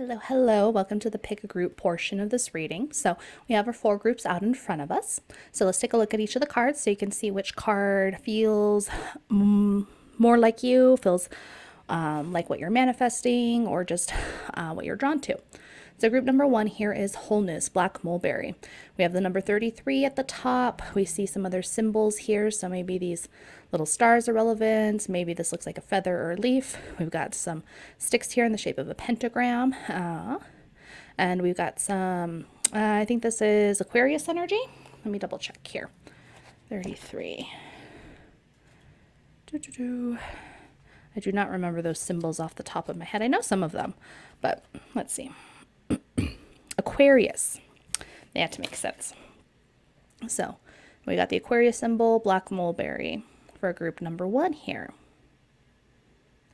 Hello, hello. Welcome to the pick a group portion of this reading. So we have our 4 groups out in front of us. So let's take a look at each of the cards so you can see which card feels more like you, feels like what you're manifesting, or just what you're drawn to. So group number 1 here is Wholeness, Black Mulberry. We have the number 33 at the top. We see some other symbols here. So maybe these little stars are relevant. Maybe this looks like a feather or a leaf. We've got some sticks here in the shape of a pentagram. And we've got some, I think this is Aquarius energy. Let me double check here. 33. I do not remember those symbols off the top of my head. I know some of them, but let's see. Aquarius. They have to make sense. So we got the Aquarius symbol, Black Mulberry for group number 1 here.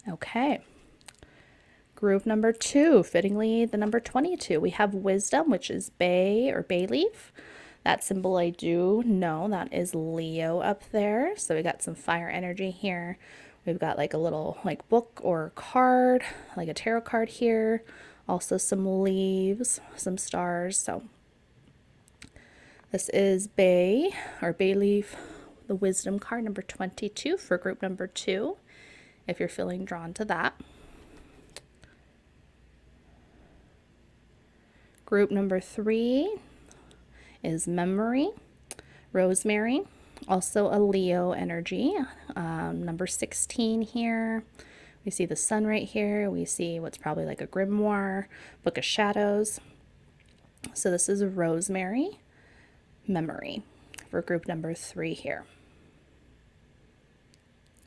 Okay. Group number 2, fittingly the number 22. We have Wisdom, which is bay or bay leaf. That symbol I do know, that is Leo up there. So we got some fire energy here. We've got like a little like book or card, like a tarot card here. Also some leaves, some stars. So this is bay or bay leaf, the wisdom card number 22 for group number 2, if you're feeling drawn to that. Group number 3 is memory, rosemary, also a Leo energy, number 16 here. We see the sun right here. We see what's probably like a grimoire, book of shadows. So this is rosemary, memory for group number 3 here.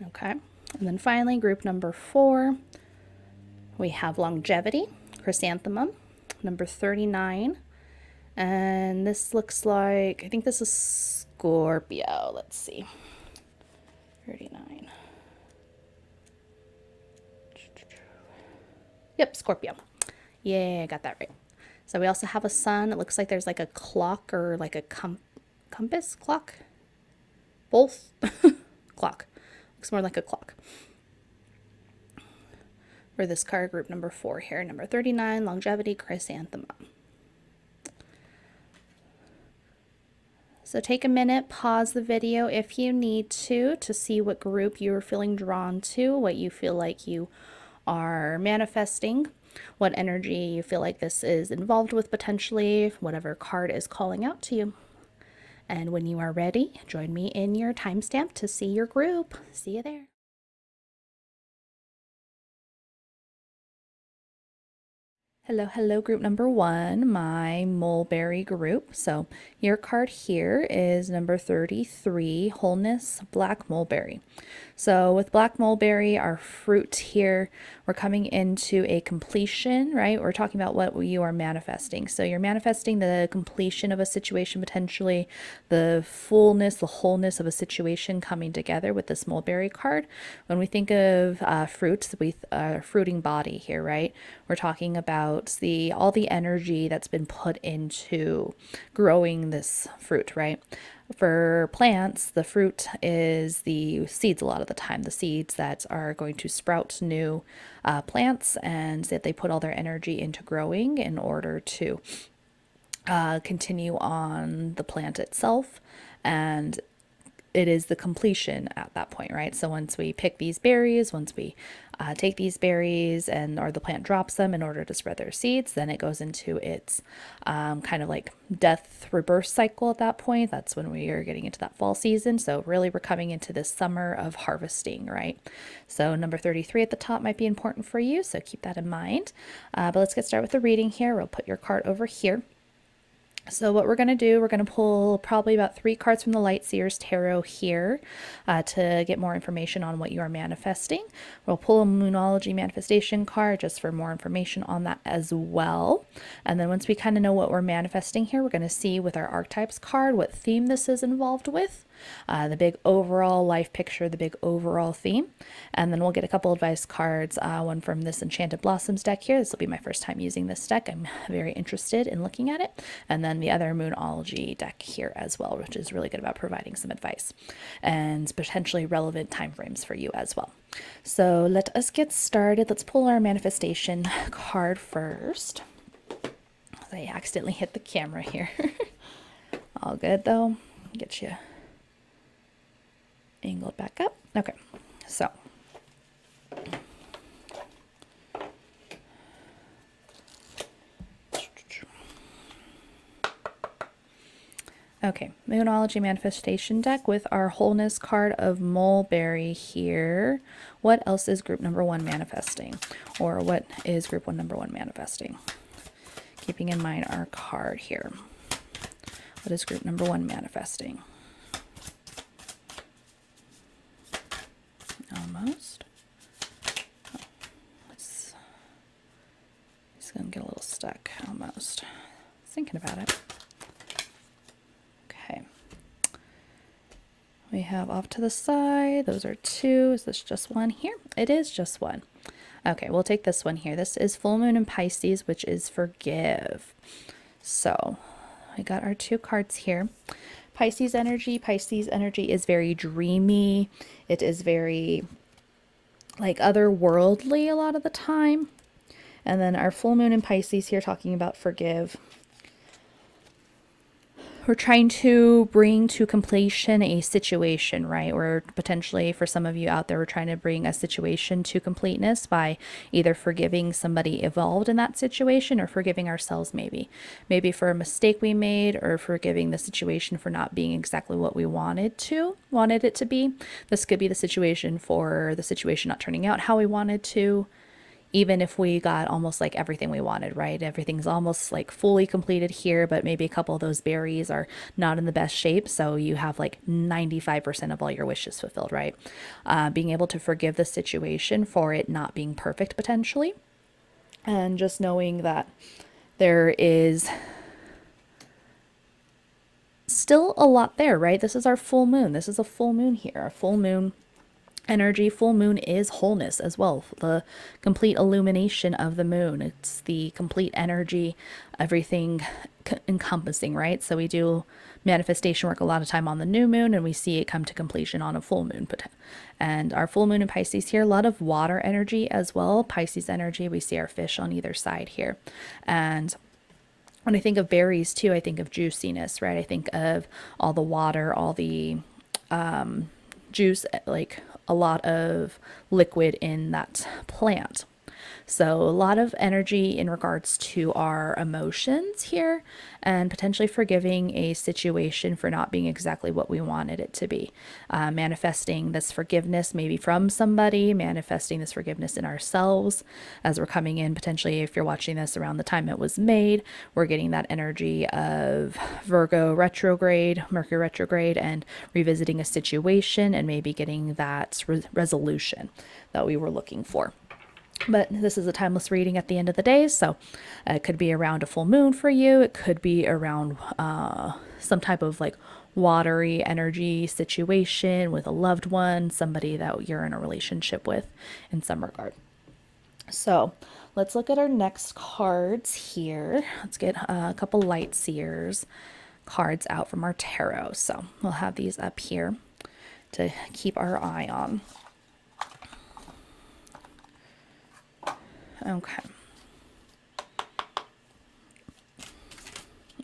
Okay. And then finally, group number 4, we have longevity, chrysanthemum, number 39. And this looks like, I think this is Scorpio. Let's see. 39. Yep, Scorpio. Yeah, I got that right. So we also have a sun. It looks like there's like a clock or like a compass clock. Both clock. Looks more like a clock. For this card, group number 4 here, number 39, longevity, chrysanthemum. So take a minute, pause the video if you need to see what group you're feeling drawn to, what you feel like you are manifesting, what energy you feel like this is involved with potentially, whatever card is calling out to you. And when you are ready, join me in your timestamp to see your group. See you there. Hello, hello, group number 1, my mulberry group. So your card here is number 33, Wholeness, Black Mulberry. So with Black Mulberry, our fruit here, we're coming into a completion, right? We're talking about what you are manifesting. So you're manifesting the completion of a situation, potentially the fullness, the wholeness of a situation coming together with this mulberry card. When we think of fruits, fruiting body here, right? We're talking about all the energy that's been put into growing this fruit, right? For plants, the fruit is the seeds a lot of the time, the seeds that are going to sprout new plants, and that they put all their energy into growing in order to continue on the plant itself. And it is the completion at that point, right? So once we pick these berries, once we take these berries or the plant drops them in order to spread their seeds, then it goes into its kind of like death rebirth cycle at that point. That's when we are getting into that fall season. So really we're coming into this summer of harvesting, right? So number 33 at the top might be important for you, so keep that in mind. But let's get started with the reading here. We'll put your card over here. So what we're going to do, we're going to pull probably about 3 cards from the Light Seer's Tarot here to get more information on what you are manifesting. We'll pull a Moonology manifestation card just for more information on that as well. And then once we kind of know what we're manifesting here, we're going to see with our Archetypes card what theme this is involved with. the big overall life picture, the big overall theme. And then we'll get a couple advice cards, one from this Enchanted Blossoms deck here. This will be my first time using this deck. I'm very interested in looking at it. And then the other Moonology deck here as well, which is really good about providing some advice and potentially relevant timeframes for you as well. So let us get started. Let's pull our manifestation card first. I accidentally hit the camera here. All good though. Get you angled back up. Okay, so okay, Moonology manifestation deck with our Wholeness card of Mulberry here. What else is group number 1 manifesting? Or what is group 1 number 1 manifesting? Keeping in mind our card here. What is group number 1 manifesting? Almost. Oh, it's going to get a little stuck. Almost. Thinking about it. Okay. We have off to the side. Those are 2. Is this just 1 here? It is just 1. Okay, we'll take this one here. This is full moon in Pisces, which is forgive. So we got our 2 cards here. Pisces energy. Pisces energy is very dreamy. It is very like otherworldly a lot of the time. And then our full moon in Pisces here talking about forgive. We're trying to bring to completion a situation, right? Or potentially for some of you out there, we're trying to bring a situation to completeness by either forgiving somebody involved in that situation or forgiving ourselves maybe. Maybe for a mistake we made or forgiving the situation for not being exactly what we wanted it to be. This could be the situation for the situation not turning out how we wanted to. Even if we got almost like everything we wanted, right? Everything's almost like fully completed here, but maybe a couple of those berries are not in the best shape. So you have like 95% of all your wishes fulfilled, right? Being able to forgive the situation for it not being perfect potentially. And just knowing that there is still a lot there, right? This is our full moon. This is a full moon here. Our full moon energy, full moon is wholeness as well. The complete illumination of the moon. It's the complete energy, everything encompassing, right? So we do manifestation work a lot of time on the new moon and we see it come to completion on a full moon. And our full moon in Pisces here, a lot of water energy as well. Pisces energy, we see our fish on either side here. And when I think of berries too, I think of juiciness, right? I think of all the water, all the juice, like a lot of liquid in that plant. So a lot of energy in regards to our emotions here and potentially forgiving a situation for not being exactly what we wanted it to be. Manifesting this forgiveness maybe from somebody, manifesting this forgiveness in ourselves as we're coming in. Potentially, if you're watching this around the time it was made, we're getting that energy of Virgo retrograde, Mercury retrograde, and revisiting a situation and maybe getting that resolution that we were looking for. But this is a timeless reading at the end of the day, so it could be around a full moon for you. It could be around some type of like watery energy situation with a loved one, somebody that you're in a relationship with in some regard. So let's look at our next cards here. Let's get a couple light seers cards out from our tarot. So we'll have these up here to keep our eye on. Okay.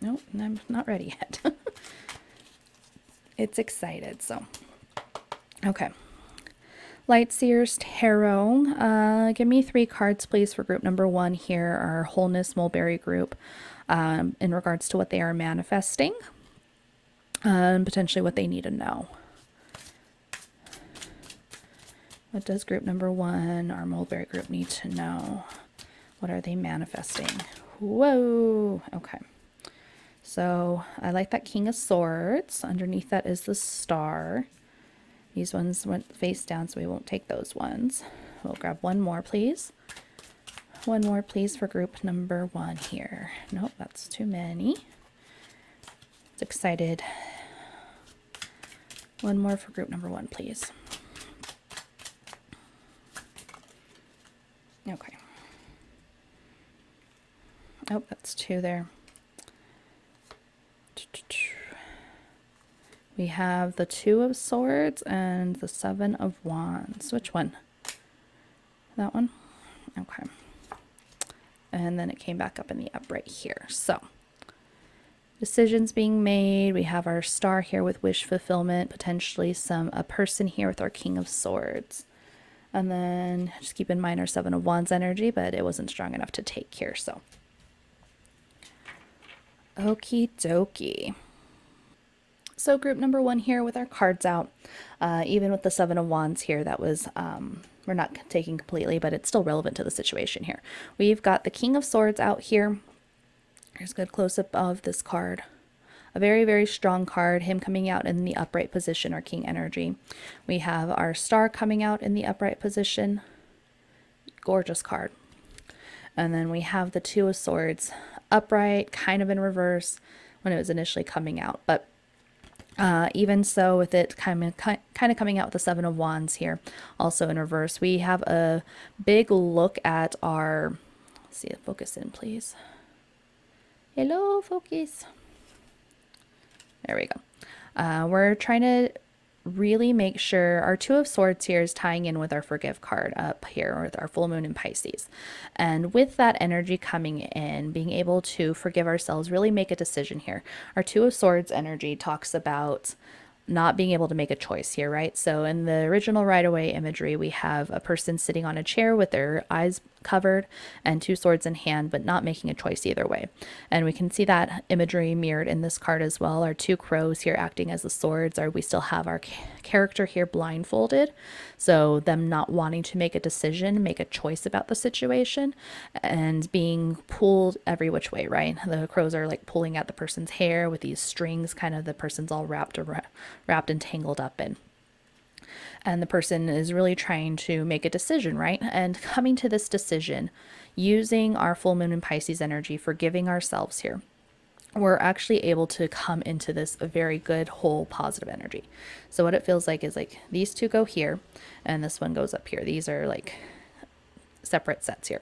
Nope, I'm not ready yet. It's excited, so. Okay. Light Seers Tarot. Give me 3 cards, please, for group number 1 here, our Wholeness Mulberry group, in regards to what they are manifesting, and potentially what they need to know. What does group number 1, our Mulberry group, need to know? What are they manifesting? Whoa. Okay. So I like that King of Swords. Underneath that is the Star. These ones went face down, so we won't take those ones. We'll grab one more, please. One more, please, for group number 1 here. Nope, that's too many. It's excited. One more for group number 1, please. Okay. Oh, that's 2 there. We have the 2 of Swords and the 7 of Wands. Which one? That one? Okay. And then it came back up in the upright here. So, decisions being made. We have our star here with wish fulfillment, potentially a person here with our King of Swords. And then just keep in mind our 7 of Wands energy, but it wasn't strong enough to take here, so. Okie dokie. So group number 1 here with our cards out, even with the 7 of Wands here, that was, we're not taking completely, but it's still relevant to the situation here. We've got the King of Swords out here. Here's a good close-up of this card. A very, very strong card, him coming out in the upright position, our King energy. We have our star coming out in the upright position. Gorgeous card. And then we have the 2 of Swords upright, kind of in reverse when it was initially coming out, but even so, with it kind of coming out with the 7 of Wands here, also in reverse, we have a big look at our, let's see, focus in, please. Hello, focus. There we go. We're trying to really make sure our 2 of Swords here is tying in with our Forgive card up here with our full moon in Pisces. And with that energy coming in, being able to forgive ourselves, really make a decision here. Our 2 of Swords energy talks about not being able to make a choice here, right? So in the original right away imagery, we have a person sitting on a chair with their eyes covered and 2 swords in hand, but not making a choice either way. And we can see that imagery mirrored in this card as well. Our 2 crows here acting as the swords, we still have our character here blindfolded, so them not wanting to make a decision, make a choice about the situation, and being pulled every which way, right? The crows are like pulling at the person's hair with these strings, kind of the person's all wrapped and tangled up in. And the person is really trying to make a decision, right? And coming to this decision, using our full moon in Pisces energy, forgiving ourselves here, we're actually able to come into this very good, whole, positive energy. So what it feels like is like these 2 go here, and this one goes up here. These are like separate sets here.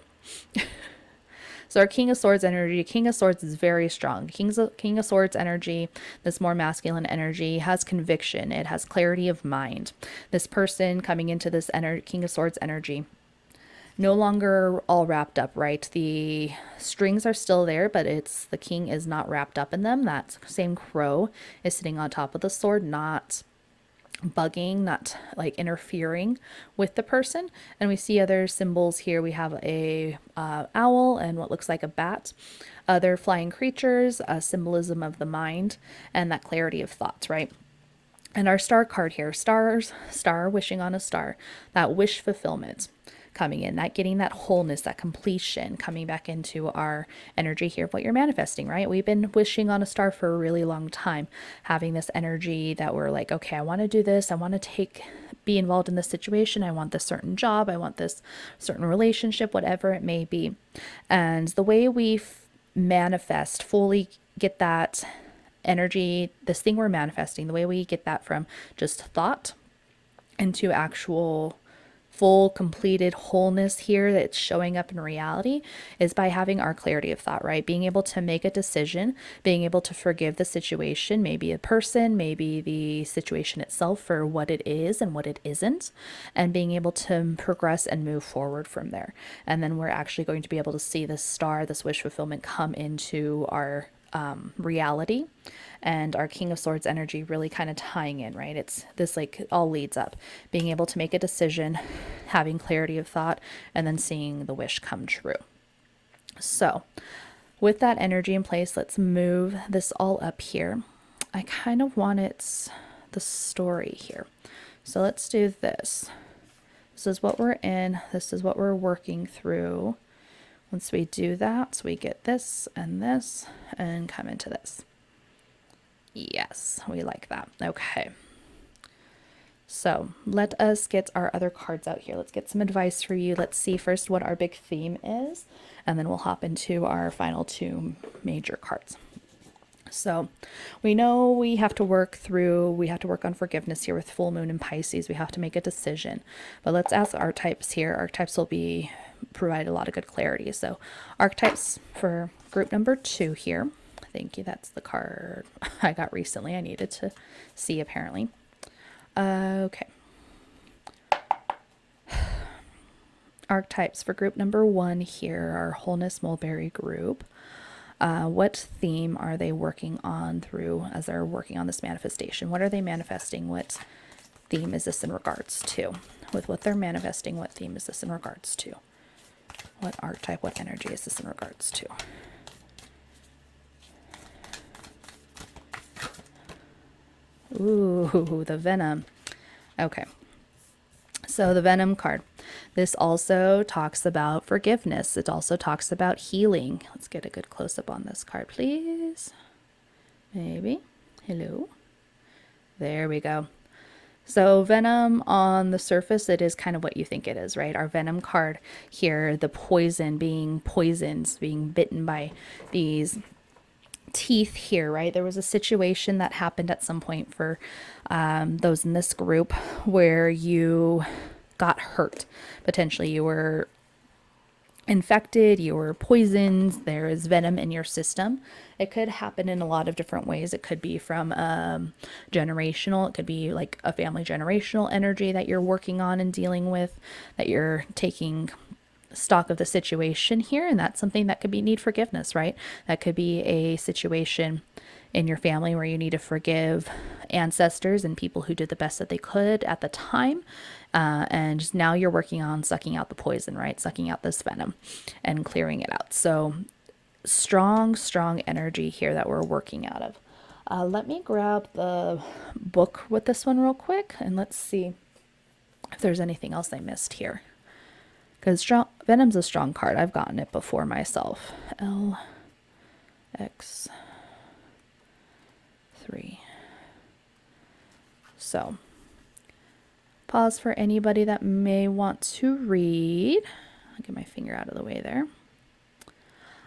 So our King of Swords energy, King of Swords is very strong. King of Swords energy, this more masculine energy, has conviction. It has clarity of mind. This person coming into this King of Swords energy, no longer all wrapped up, right? The strings are still there, but the king is not wrapped up in them. That same crow is sitting on top of the sword, not bugging, not like interfering with the person. And we see other symbols here. We have a owl and what looks like a bat, other flying creatures, a symbolism of the mind and that clarity of thoughts, right? And our star card here, star, wishing on a star, that wish fulfillment coming in, that getting that wholeness, that completion, coming back into our energy here of what you're manifesting, right? We've been wishing on a star for a really long time, having this energy that we're like, okay, I want to do this. I want to be involved in this situation. I want this certain job. I want this certain relationship, whatever it may be. And the way we manifest, fully get that energy, this thing we're manifesting, the way we get that from just thought into actual full completed wholeness here that's showing up in reality is by having our clarity of thought, right? Being able to make a decision, being able to forgive the situation, maybe a person, maybe the situation itself for what it is and what it isn't, and being able to progress and move forward from there. And then we're actually going to be able to see this star, this wish fulfillment come into our reality, and our King of Swords energy really kind of tying in, right? It's this, like, it all leads up, being able to make a decision, having clarity of thought, and then seeing the wish come true. So with that energy in place, let's move this all up here. I kind of want the story here. So let's do this. This is what we're in. This is what we're working through. Once we do that, so we get this and come into this. Yes, we like that. Okay. So let us get our other cards out here. Let's get some advice for you. Let's see first what our big theme is, and then we'll hop into our final 2 major cards. So we know we have to work on forgiveness here with full moon in Pisces. We have to make a decision. But let's ask archetypes here. Archetypes will provide a lot of good clarity. So archetypes for group number 2 here. Thank you. That's the card I got recently. I needed to see apparently. Okay. Archetypes for group number 1 here, our Wholeness Mulberry group. What theme are they working on as they're working on this manifestation? What are they manifesting? What theme is this in regards to? With what they're manifesting, what theme is this in regards to? What archetype, what energy is this in regards to? Ooh, the Venom. Okay. So the Venom card. This also talks about forgiveness. It also talks about healing. Let's get a good close-up on this card, please. Maybe. Hello. There we go. So Venom on the surface, it is kind of what you think it is, right? Our Venom card here, the poison, being poisoned, being bitten by these teeth here, right? There was a situation that happened at some point for those in this group where you got hurt. Potentially you were infected, you were poisoned, there is venom in your system. It could happen in a lot of different ways. It could be from generational, it could be like a family generational energy that you're working on and dealing with, that you're taking stock of the situation here, and that's something that could be need forgiveness, right? That could be a situation in your family where you need to forgive ancestors and people who did the best that they could at the time, and now you're working on sucking out the poison, right? Sucking out this venom and clearing it out. So strong energy here that we're working out of. Let me grab the book with this one real quick, and let's see if there's anything else I missed here. Because Venom's a strong card. I've gotten it before myself. LX3. So, pause for anybody that may want to read. I'll get my finger out of the way there.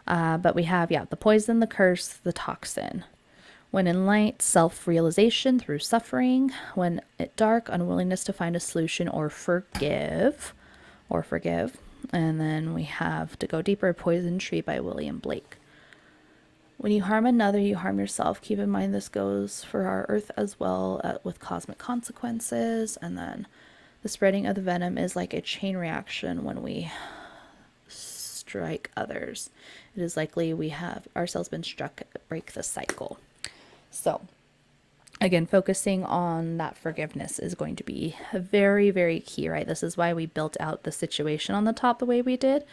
But we have, the poison, the curse, the toxin. When in light, self-realization through suffering. When at dark, unwillingness to find a solution or forgive. And then we have To Go Deeper, Poison Tree by William Blake. When you harm another, you harm yourself. Keep in mind this goes for our earth as well, with cosmic consequences. And then the spreading of the venom is like a chain reaction when we strike others. It is likely we have ourselves been struck, break the cycle. So again, focusing on that forgiveness is going to be very, very key, right? This is why we built out the situation on the top the way we did,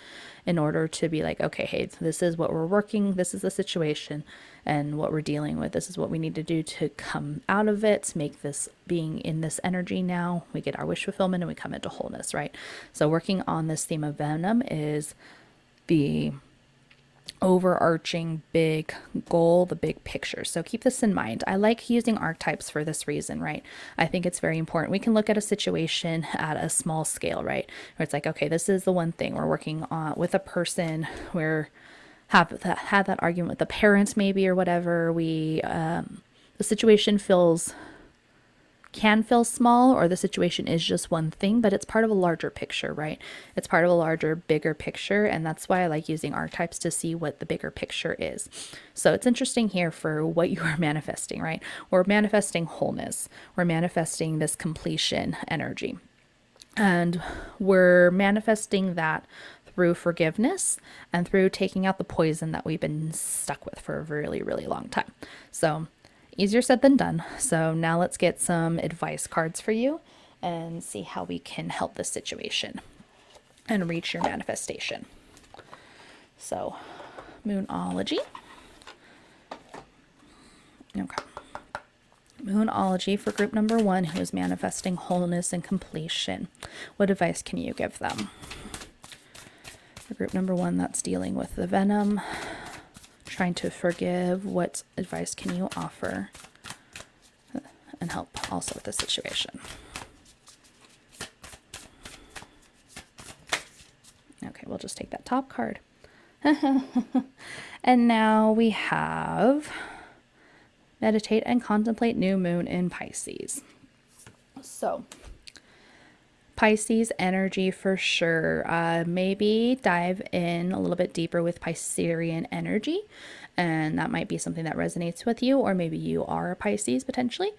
in order to be like, okay, hey, this is what we're working, this is the situation and what we're dealing with. This is what we need to do to come out of it, make this being in this energy now. We get our wish fulfillment and we come into wholeness, right? So working on this theme of venom is the overarching big goal, the big picture. So keep this in mind. I like using archetypes for this reason, right? I think it's very important. We can look at a situation at a small scale, right? Where it's like, okay, this is the one thing we're working on with a person where had that argument with the parents maybe or whatever. The situation can feel small, or the situation is just one thing, but it's part of a larger picture, right? It's part of a larger, bigger picture, and that's why I like using archetypes to see what the bigger picture is. So it's interesting here for what you are manifesting, right? We're manifesting wholeness. We're manifesting this completion energy. And we're manifesting that through forgiveness and through taking out the poison that we've been stuck with for a really, really long time. So easier said than done. So now let's get some advice cards for you and see how we can help this situation and reach your manifestation. So, Moonology. Okay. Moonology for group number 1, who is manifesting wholeness and completion. What advice can you give them? For group number 1, that's dealing with the venom, trying to forgive, what advice can you offer and help also with the situation? Okay, we'll just take that top card. And now we have meditate and contemplate new moon in Pisces. So Pisces energy for sure. Maybe dive in a little bit deeper with Piscean energy, and that might be something that resonates with you, or maybe you are a Pisces potentially.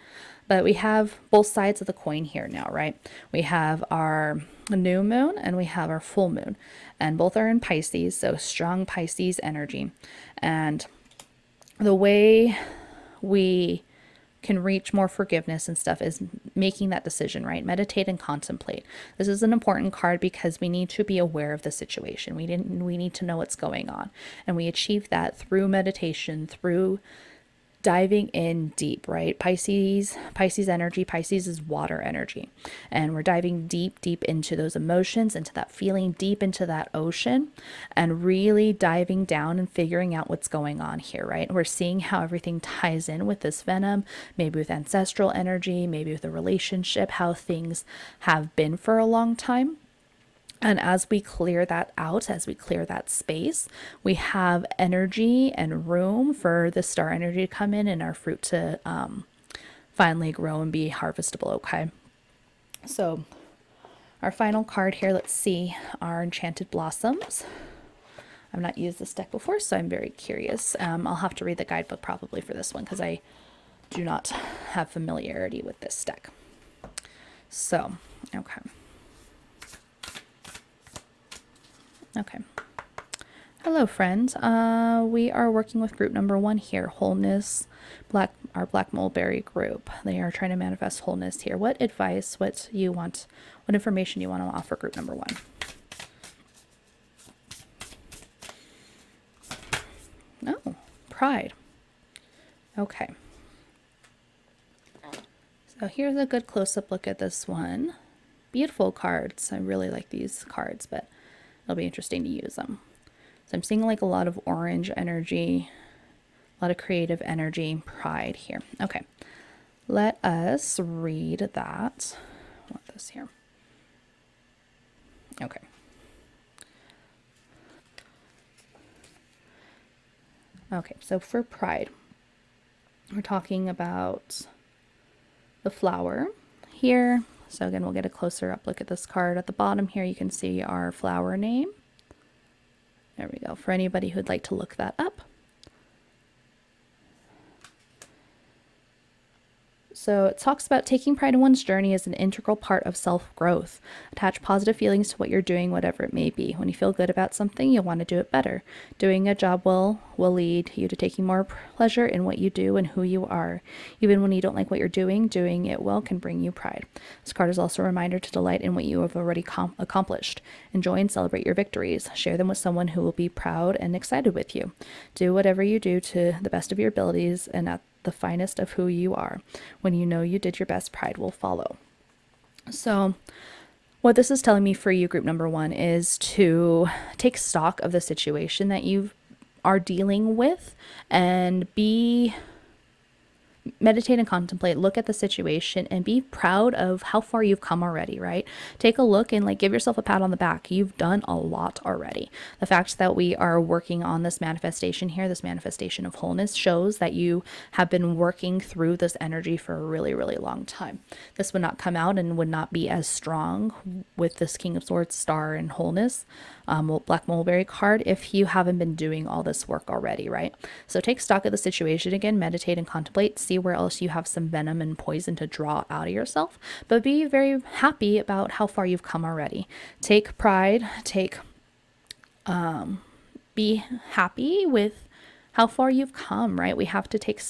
But we have both sides of the coin here now, right? We have our new moon and we have our full moon, and both are in Pisces, so strong Pisces energy. And the way we can reach more forgiveness and stuff is making that decision, right? Meditate and contemplate. This is an important card because we need to be aware of the situation. We need to know what's going on. And we achieve that through meditation, through diving in deep, right? Pisces energy, Pisces is water energy. And we're diving deep into those emotions, into that feeling, deep into that ocean, and really diving down and figuring out what's going on here, right? We're seeing how everything ties in with this venom, maybe with ancestral energy, maybe with a relationship, how things have been for a long time. And as we clear that out, as we clear that space, we have energy and room for the star energy to come in and our fruit to finally grow and be harvestable, okay? So our final card here, let's see, our Enchanted Blossoms. I've not used this deck before, so I'm very curious. I'll have to read the guidebook probably for this one because I do not have familiarity with this deck. So, okay. Okay. Hello, friends. We are working with group number 1 here, Wholeness, our Black Mulberry group. They are trying to manifest wholeness here. What advice, what information you want to offer group number 1? Oh, pride. Okay. So here's a good close-up look at this one. Beautiful cards. I really like these cards, but it'll be interesting to use them. So I'm seeing like a lot of orange energy, a lot of creative energy, pride here. Okay, let us read that. I want this here. Okay. Okay, so for pride, we're talking about the flower here. So again, we'll get a closer up look at this card. At the bottom here, you can see our flower name. There we go. For anybody who'd like to look that up. So it talks about taking pride in one's journey as an integral part of self-growth. Attach positive feelings to what you're doing, whatever it may be. When you feel good about something, you'll want to do it better. Doing a job well will lead you to taking more pleasure in what you do and who you are. Even when you don't like what you're doing it well can bring you pride. This card is also a reminder to delight in what you have already accomplished. Enjoy and celebrate your victories. Share them with someone who will be proud and excited with you. Do whatever you do to the best of your abilities and at the finest of who you are. When you know you did your best, pride will follow. So what this is telling me for you, group number 1, is to take stock of the situation that you are dealing with and meditate and contemplate, look at the situation and be proud of how far you've come already, right? Take a look and give yourself a pat on the back. You've done a lot already. The fact that we are working on this manifestation here, this manifestation of wholeness, shows that you have been working through this energy for a really, really long time. This would not come out and would not be as strong with this King of Swords, Star, and Wholeness, Black Mulberry card if you haven't been doing all this work already, right? So take stock of the situation again, meditate and contemplate, see where else you have some venom and poison to draw out of yourself, but be very happy about how far you've come already. Take pride, be happy with how far you've come, right? We have to take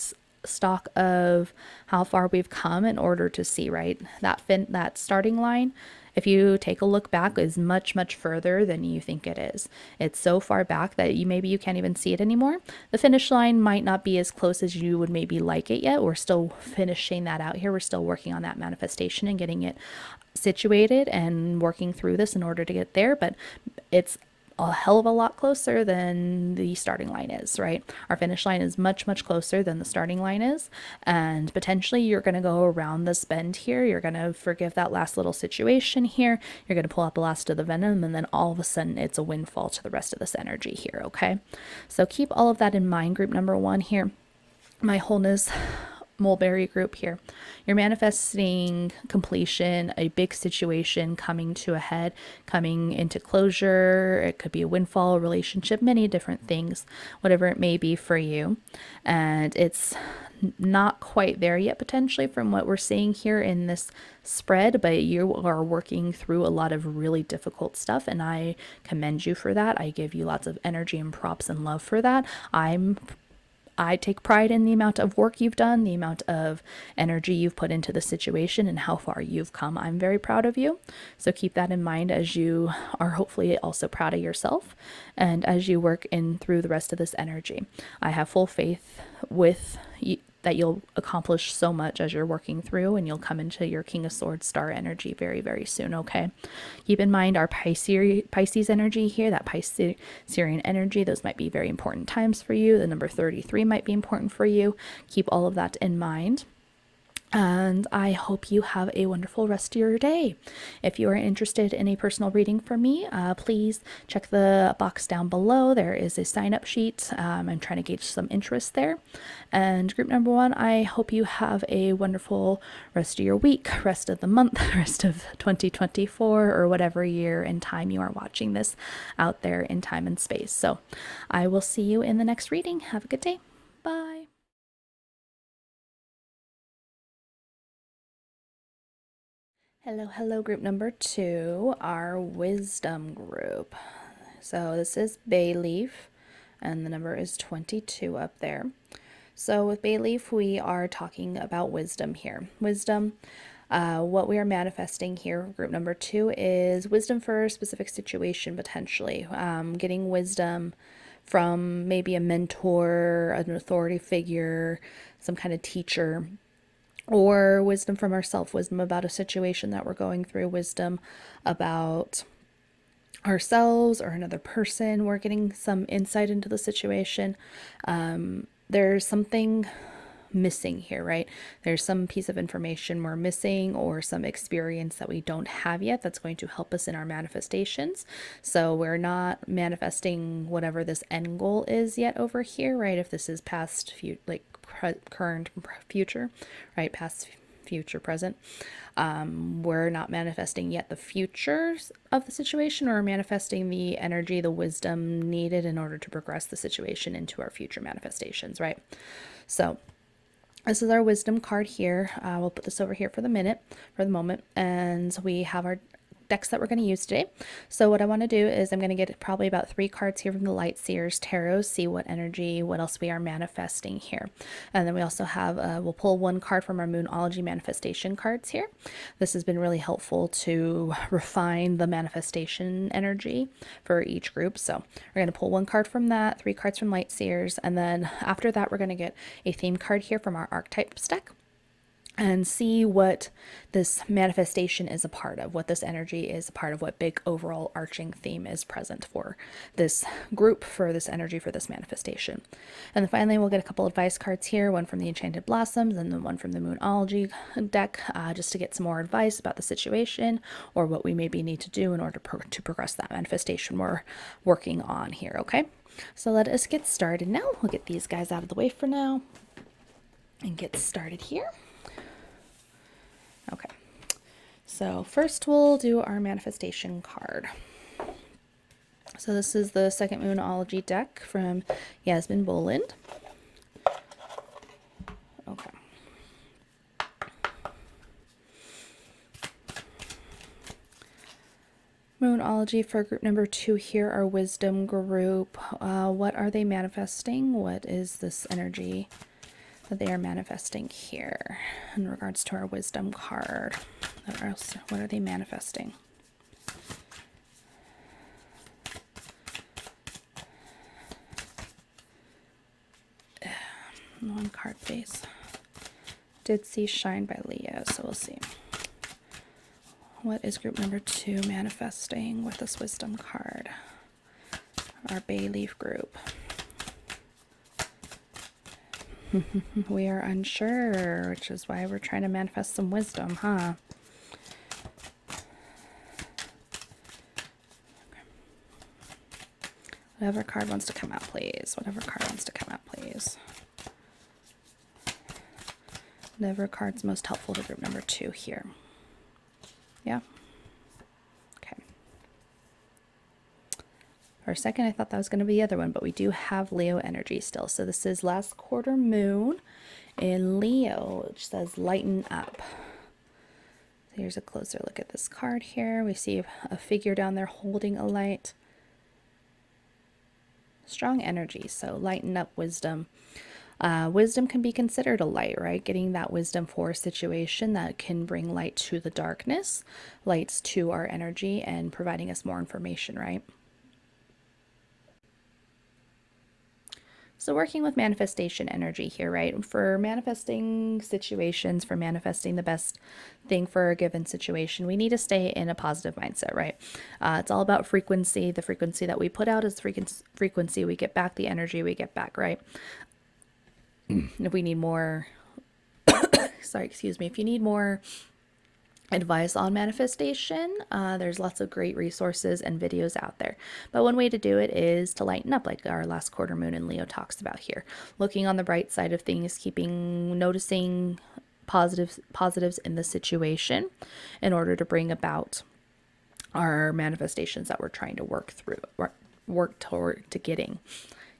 stock of how far we've come in order to see, right? That starting line, if you take a look back, is much, much further than you think it is. It's so far back that maybe you can't even see it anymore. The finish line might not be as close as you would maybe like it yet. We're still finishing that out here. We're still working on that manifestation and getting it situated and working through this in order to get there, but it's a hell of a lot closer than the starting line is, right? Our finish line is much, much closer than the starting line is. And potentially you're going to go around this bend here. You're going to forgive that last little situation here. You're going to pull out the last of the venom, and then all of a sudden it's a windfall to the rest of this energy here, okay? So keep all of that in mind, group number 1 here. my Wholeness Mulberry group here. You're manifesting completion, a big situation coming to a head, coming into closure. It could be a windfall, a relationship, many different things, whatever it may be for you. And it's not quite there yet, potentially, from what we're seeing here in this spread, but you are working through a lot of really difficult stuff, and I commend you for that. I give you lots of energy and props and love for that. I take pride in the amount of work you've done, the amount of energy you've put into the situation, and how far you've come. I'm very proud of you. So keep that in mind as you are hopefully also proud of yourself and as you work in through the rest of this energy. I have full faith with you that you'll accomplish so much as you're working through, and you'll come into your King of Swords star energy very, very soon, okay? Keep in mind our Pisces energy here, that Piscean energy, those might be very important times for you. The number 33 might be important for you. Keep all of that in mind. And I hope you have a wonderful rest of your day. If you are interested in a personal reading from me, please check the box down below. There is a sign-up sheet. I'm trying to gauge some interest there. And group number 1, I hope you have a wonderful rest of your week, rest of the month, rest of 2024, or whatever year and time you are watching this out there in time and space. So I will see you in the next reading. Have a good day. Bye. Hello, group number 2, our wisdom group. So this is Bayleaf, and the number is 22 up there. So with Bayleaf, we are talking about wisdom here. Wisdom, what we are manifesting here, group number 2, is wisdom for a specific situation, potentially. Getting wisdom from maybe a mentor, an authority figure, some kind of teacher, or wisdom from ourselves, wisdom about a situation that we're going through, wisdom about ourselves or another person. We're getting some insight into the situation. There's something missing here, right? There's some piece of information we're missing, or some experience that we don't have yet that's going to help us in our manifestations. So we're not manifesting whatever this end goal is yet over here, right? If this is past, current, future, right? Past, future, present. We're not manifesting yet the futures of the situation, or manifesting the energy, the wisdom needed in order to progress the situation into our future manifestations, right? So this is our wisdom card here. We'll put this over here for the moment, and we have our decks that we're going to use today. So what I want to do is I'm going to get probably about 3 cards here from the Light Seers Tarot, see what energy, what else we are manifesting here. And then we also have, we'll pull 1 card from our Moonology manifestation cards here. This has been really helpful to refine the manifestation energy for each group. So we're going to pull 1 card from that, 3 cards from Light Seers, and then after that we're going to get a theme card here from our Archetypes deck, and see what this manifestation is a part of, what this energy is a part of, what big overall arching theme is present for this group, for this energy, for this manifestation. And then finally, we'll get a couple advice cards here, one from the Enchanted Blossoms and then one from the Moonology deck, just to get some more advice about the situation or what we maybe need to do in order to progress that manifestation we're working on here, okay? So let us get started now. We'll get these guys out of the way for now and get started here. Okay, so first we'll do our manifestation card. So this is the second Moonology deck from Yasmin Boland. Okay. Moonology for group number 2 here, our wisdom group. What are they manifesting? What is this energy that they are manifesting here in regards to our wisdom card? What are they manifesting? One card face. Did see Shine by Leo, so we'll see. What is group number 2 manifesting with this wisdom card? Our Bayleaf group. We are unsure, which is why we're trying to manifest some wisdom, huh? Whatever card wants to come out, please. Whatever card wants to come out, please. Whatever card's most helpful to group number 2 here. Yeah? Okay. For a second, I thought that was going to be the other one, but we do have Leo energy still. So this is last quarter moon in Leo, which says lighten up. Here's a closer look at this card here. We see a figure down there holding a light. Strong energy, so lighten up, wisdom. Wisdom can be considered a light, right? Getting that wisdom for a situation that can bring light to the darkness, lights to our energy, and providing us more information, right? So working with manifestation energy here, right? For manifesting situations, for manifesting the best thing for a given situation, we need to stay in a positive mindset, right? It's all about frequency. The frequency that we put out is the frequency we get back, the energy we get back, right? If we need more, sorry, excuse me, if you need more advice on manifestation, there's lots of great resources and videos out there, but one way to do it is to lighten up, like our last quarter moon in Leo talks about here. Looking on the bright side of things, noticing positives in the situation in order to bring about our manifestations that we're trying to work toward to getting.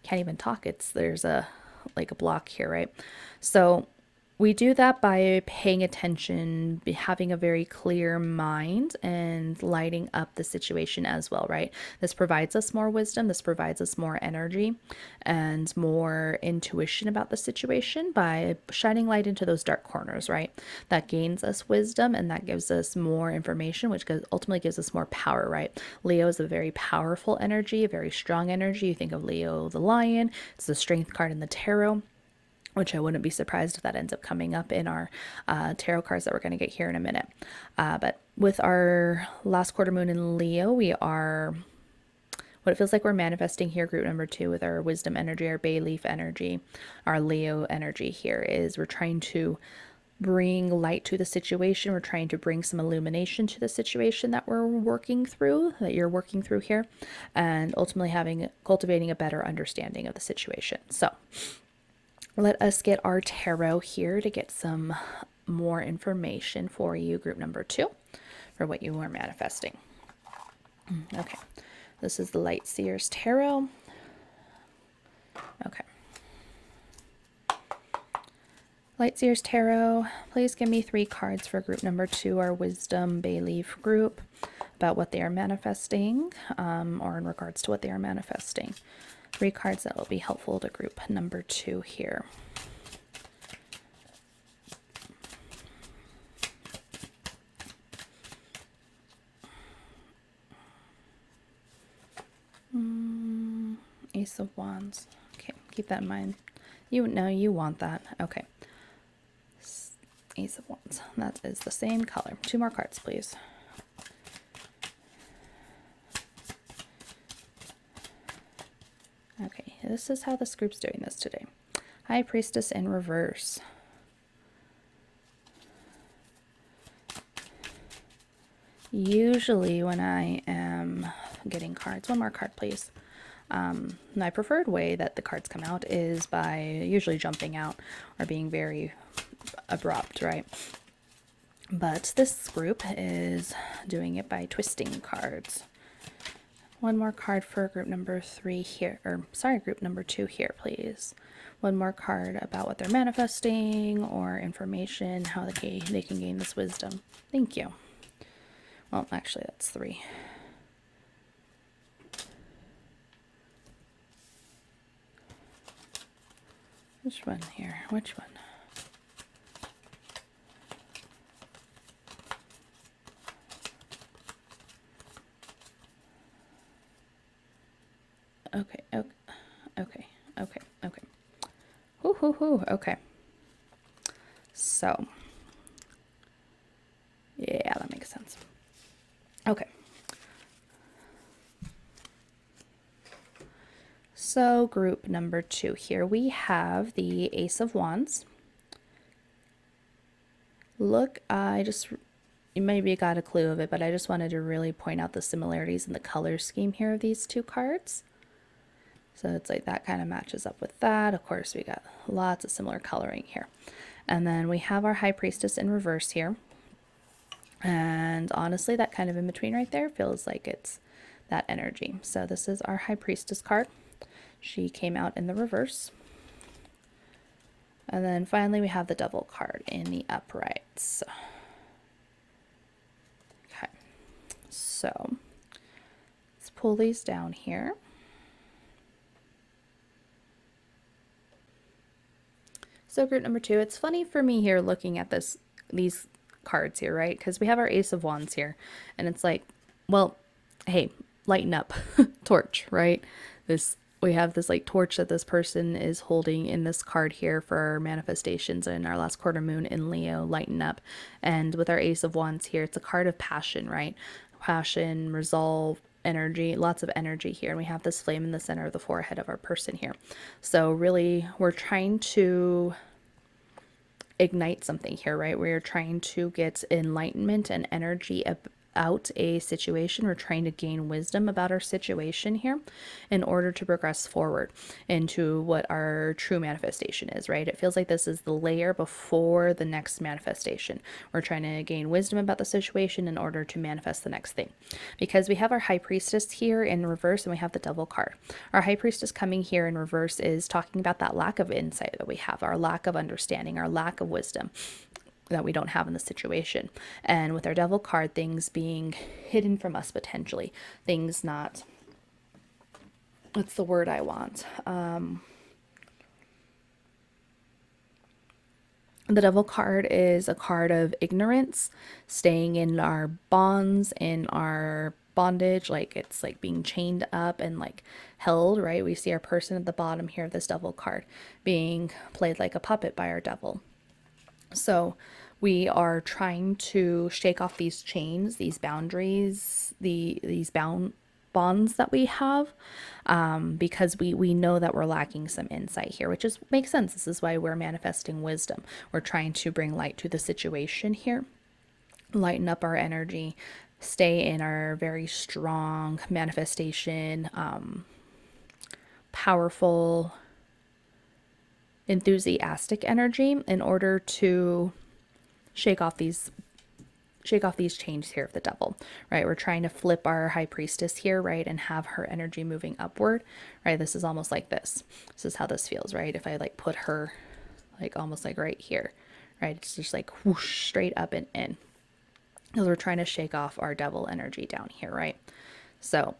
Can't even talk, there's a block here, right? So we do that by paying attention, having a very clear mind, and lighting up the situation as well, right? This provides us more wisdom. This provides us more energy and more intuition about the situation by shining light into those dark corners, right? That gains us wisdom, and that gives us more information, which ultimately gives us more power, right? Leo is a very powerful energy, a very strong energy. You think of Leo the lion. It's the strength card in the tarot, which I wouldn't be surprised if that ends up coming up in our tarot cards that we're going to get here in a minute. But with our last quarter moon in Leo, we are, what it feels like we're manifesting here, group number 2, with our wisdom energy, our bay leaf energy, our Leo energy here, is we're trying to bring light to the situation. We're trying to bring some illumination to the situation that we're working through, that you're working through here, and ultimately cultivating a better understanding of the situation. So let us get our tarot here to get some more information for you, group number 2, for what you are manifesting. Okay, this is the Light Seer's Tarot. Okay. Light Seer's Tarot, please give me 3 cards for group number 2, our Wisdom Bay Leaf group, about what they are manifesting, or in regards to what they are manifesting. 3 cards that will be helpful to group number 2 here. Ace of Wands. Okay, keep that in mind. You know you want that. Okay. Ace of Wands. That is the same color. 2 more cards, please. Okay, this is how this group's doing this today. High Priestess in reverse. Usually when I am getting cards, 1 more card, please. My preferred way that the cards come out is by usually jumping out or being very abrupt, right? But this group is doing it by twisting cards. 1 more card for group number 3 here, or sorry, group number 2 here, please. 1 more card about what they're manifesting or information, how they can gain this wisdom. Thank you. Well, actually, that's 3. Which one here? Which one? Okay, okay. Hoo. Okay. So, yeah, that makes sense. Okay. So group number 2 here, we have the Ace of Wands. Look, you maybe got a clue of it, but I just wanted to really point out the similarities in the color scheme here of these 2 cards. So it's like that kind of matches up with that. Of course, we got lots of similar coloring here. And then we have our High Priestess in reverse here. And honestly, that kind of in between right there feels like it's that energy. So this is our High Priestess card. She came out in the reverse. And then finally we have the Devil card in the uprights. Okay, so let's pull these down here. So group number 2, it's funny for me here looking at these cards here, right? Because we have our Ace of Wands here, and it's like, well, hey, lighten up, torch, right? We have this like torch that this person is holding in this card here for our manifestations in our last quarter moon in Leo, lighten up. And with our Ace of Wands here, it's a card of passion, right? Passion, resolve, energy, lots of energy here. And we have this flame in the center of the forehead of our person here. So really, we're trying to ignite something here, right? We're trying to get enlightenment and energy out a situation. We're trying to gain wisdom about our situation here in order to progress forward into what our true manifestation is, right? It feels like this is the layer before the next manifestation. We're trying to gain wisdom about the situation in order to manifest the next thing. Because we have our High Priestess here in reverse and we have the Devil card. Our High Priestess coming here in reverse is talking about that lack of insight that we have, our lack of understanding, our lack of wisdom that we don't have in the situation. And with our Devil card, things being hidden from us potentially, things not, what's the word I want? The Devil card is a card of ignorance, staying in our bonds, in our bondage, like it's like being chained up and like held, right? We see our person at the bottom here of this Devil card being played like a puppet by our devil. So we are trying to shake off these chains, these boundaries, these bonds that we have, because we know that we're lacking some insight here, which makes sense. This is why we're manifesting wisdom. We're trying to bring light to the situation here, lighten up our energy, stay in our very strong manifestation, powerful, enthusiastic energy in order to shake off these chains here of the devil, right? We're trying to flip our High Priestess here, right, and have her energy moving upward, right? This is almost like this. This is how this feels, right? If I like put her like almost like right here, right? It's just like whoosh, straight up and in. Because we're trying to shake off our devil energy down here, right? So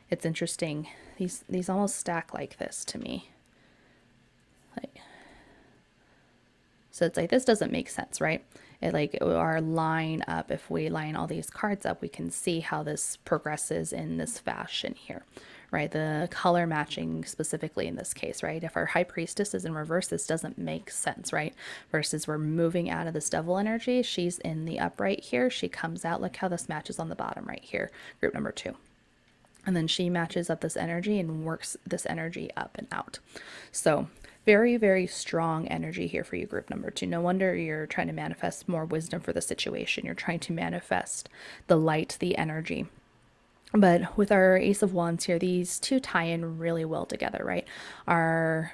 it's interesting. These almost stack like this to me. So it's like, this doesn't make sense, right? It like our line up, if we line all these cards up, we can see how this progresses in this fashion here, right? The color matching specifically in this case, right? If our High Priestess is in reverse, this doesn't make sense, right? Versus we're moving out of this devil energy. She's in the upright here. She comes out. Look how this matches on the bottom right here, group number 2. And then she matches up this energy and works this energy up and out. So very, very strong energy here for you, group number 2. No wonder you're trying to manifest more wisdom for the situation. You're trying to manifest the light, the energy. But with our Ace of Wands here, these two tie in really well together, right? Our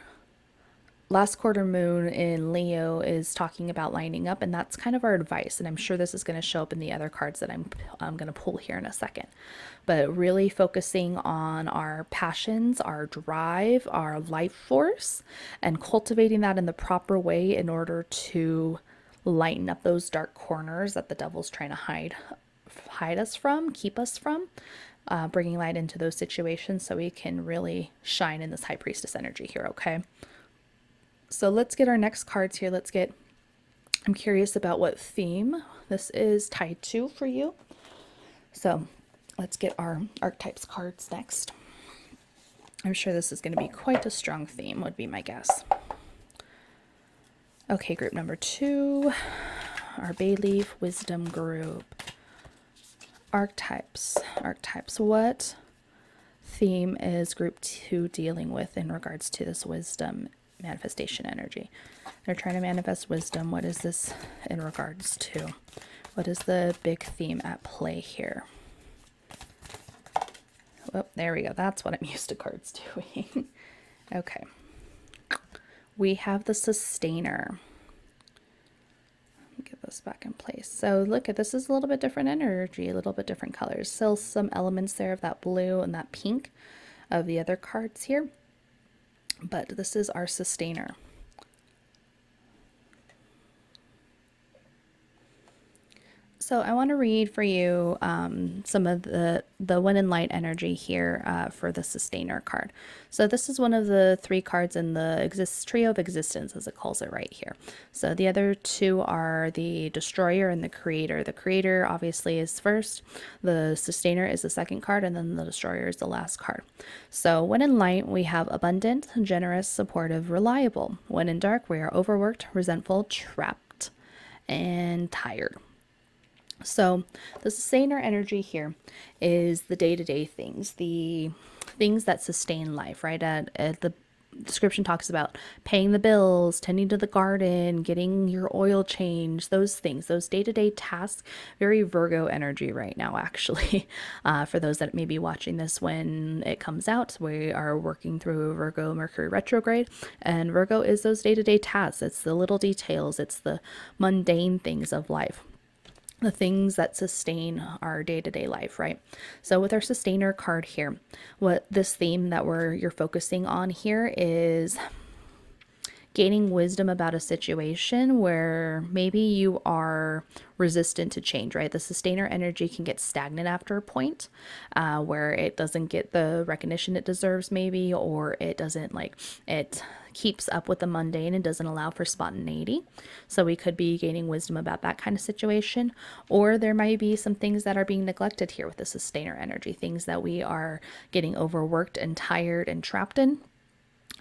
last quarter moon in Leo is talking about lining up, and that's kind of our advice. And I'm sure this is going to show up in the other cards that I'm going to pull here in a second. But really focusing on our passions, our drive, our life force, and cultivating that in the proper way in order to lighten up those dark corners that the devil's trying to hide us from, keep us from. Bringing light into those situations so we can really shine in this High Priestess energy here, okay? So let's get our next cards here. I'm curious about what theme this is tied to for you. So let's get our Archetypes cards next. I'm sure this is going to be quite a strong theme, would be my guess. Okay, group number 2, our Bay Leaf Wisdom group. Archetypes. What theme is group 2 dealing with in regards to this wisdom manifestation energy? They're trying to manifest wisdom. What is this in regards to? What is the big theme at play here? Oh, there we go. That's what I'm used to cards doing. Okay. We have the Sustainer. this back in place. So look at this is a little bit different energy, a little bit different colors. Still some elements there of that blue and that pink of the other cards here. But this is our sustainer. So I want to read for you some of the Wind and Light energy here for the Sustainer card. So this is one of the 3 cards in the trio of existence, as it calls it right here. So the other 2 are the Destroyer and the Creator. The Creator obviously is first, the Sustainer is the second card, and then the Destroyer is the last card. So when in light, we have abundant, generous, supportive, reliable. When in dark, we are overworked, resentful, trapped, and tired. So the sustainer energy here is the day-to-day things, the things that sustain life, right? The description talks about paying the bills, tending to the garden, getting your oil changed, those things, those day-to-day tasks. Very Virgo energy right now, actually. For those that may be watching this when it comes out, we are working through Virgo Mercury retrograde, and Virgo is those day-to-day tasks. It's the little details, it's the mundane things of life, the things that sustain our day-to-day life, right? So with our sustainer card here, what this theme that you're focusing on here is gaining wisdom about a situation where maybe you are resistant to change, right? The sustainer energy can get stagnant after a point where it doesn't get the recognition it deserves maybe, or it doesn't it keeps up with the mundane and doesn't allow for spontaneity. So we could be gaining wisdom about that kind of situation, or there might be some things that are being neglected here with the sustainer energy, things that we are getting overworked and tired and trapped in.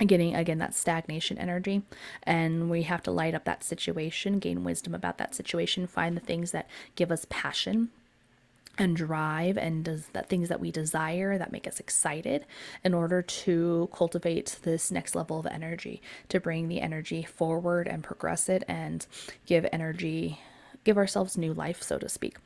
And getting, again, that stagnation energy, and we have to light up that situation, gain wisdom about that situation, find the things that give us passion and drive, and that things that we desire that make us excited, in order to cultivate this next level of energy, to bring the energy forward and progress it and give ourselves new life, so to speak.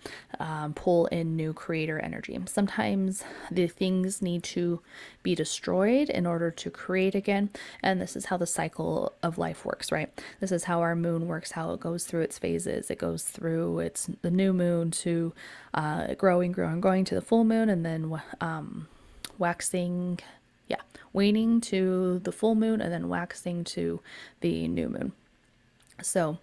Pull in new creator energy. Sometimes the things need to be destroyed in order to create again, and this is how the cycle of life works, right? This is how our moon works, how it goes through its phases. It goes through the new moon to growing to the full moon, and then waning to the full moon, and then waxing to the new moon. So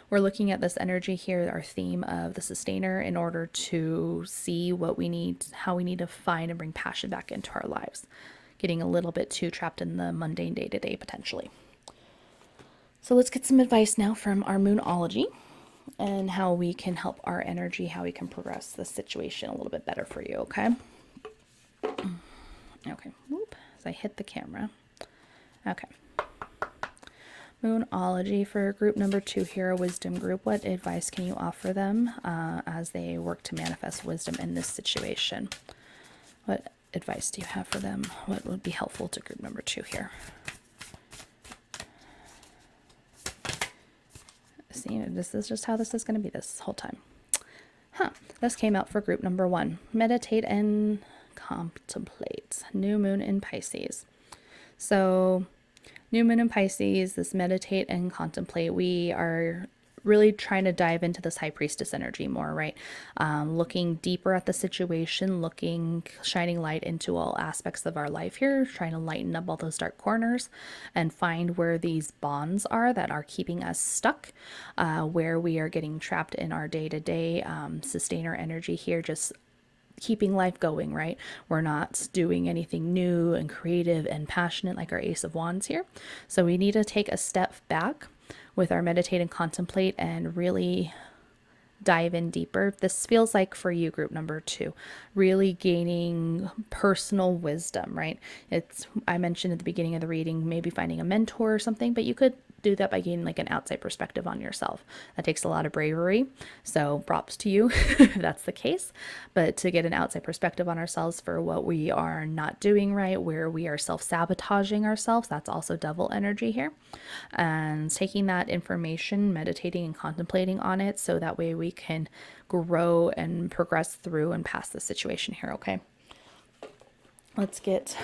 we're looking at this energy here, our theme of the sustainer, in order to see what we need, how we need to find and bring passion back into our lives, getting a little bit too trapped in the mundane day-to-day potentially. So let's get some advice now from our Moonology and how we can help our energy, how we can progress the situation a little bit better for you, okay? Okay, whoop, as I hit the camera. Okay. Moonology for group number 2 here, a wisdom group. What advice can you offer them as they work to manifest wisdom in this situation? What advice do you have for them? What would be helpful to group number 2 here? See, this is just how this is going to be this whole time. This came out for group number 1. Meditate and contemplate. New moon in Pisces. So new moon in Pisces, this meditate and contemplate, we are really trying to dive into this high priestess energy more, right? Looking deeper at the situation, shining light into all aspects of our life here, trying to lighten up all those dark corners and find where these bonds are that are keeping us stuck, where we are getting trapped in our day-to-day sustainer energy here, just keeping life going, right? We're not doing anything new and creative and passionate like our Ace of Wands here. So we need to take a step back with our meditate and contemplate and really dive in deeper. This feels like for you, group number 2, really gaining personal wisdom, right? I mentioned at the beginning of the reading, maybe finding a mentor or something, but you could do that by gaining an outside perspective on yourself. That takes a lot of bravery, so props to you if that's the case. But to get an outside perspective on ourselves for what we are not doing right, where we are self-sabotaging ourselves, that's also devil energy here. And taking that information, meditating and contemplating on it, so that way we can grow and progress through and past the situation here, okay? Let's get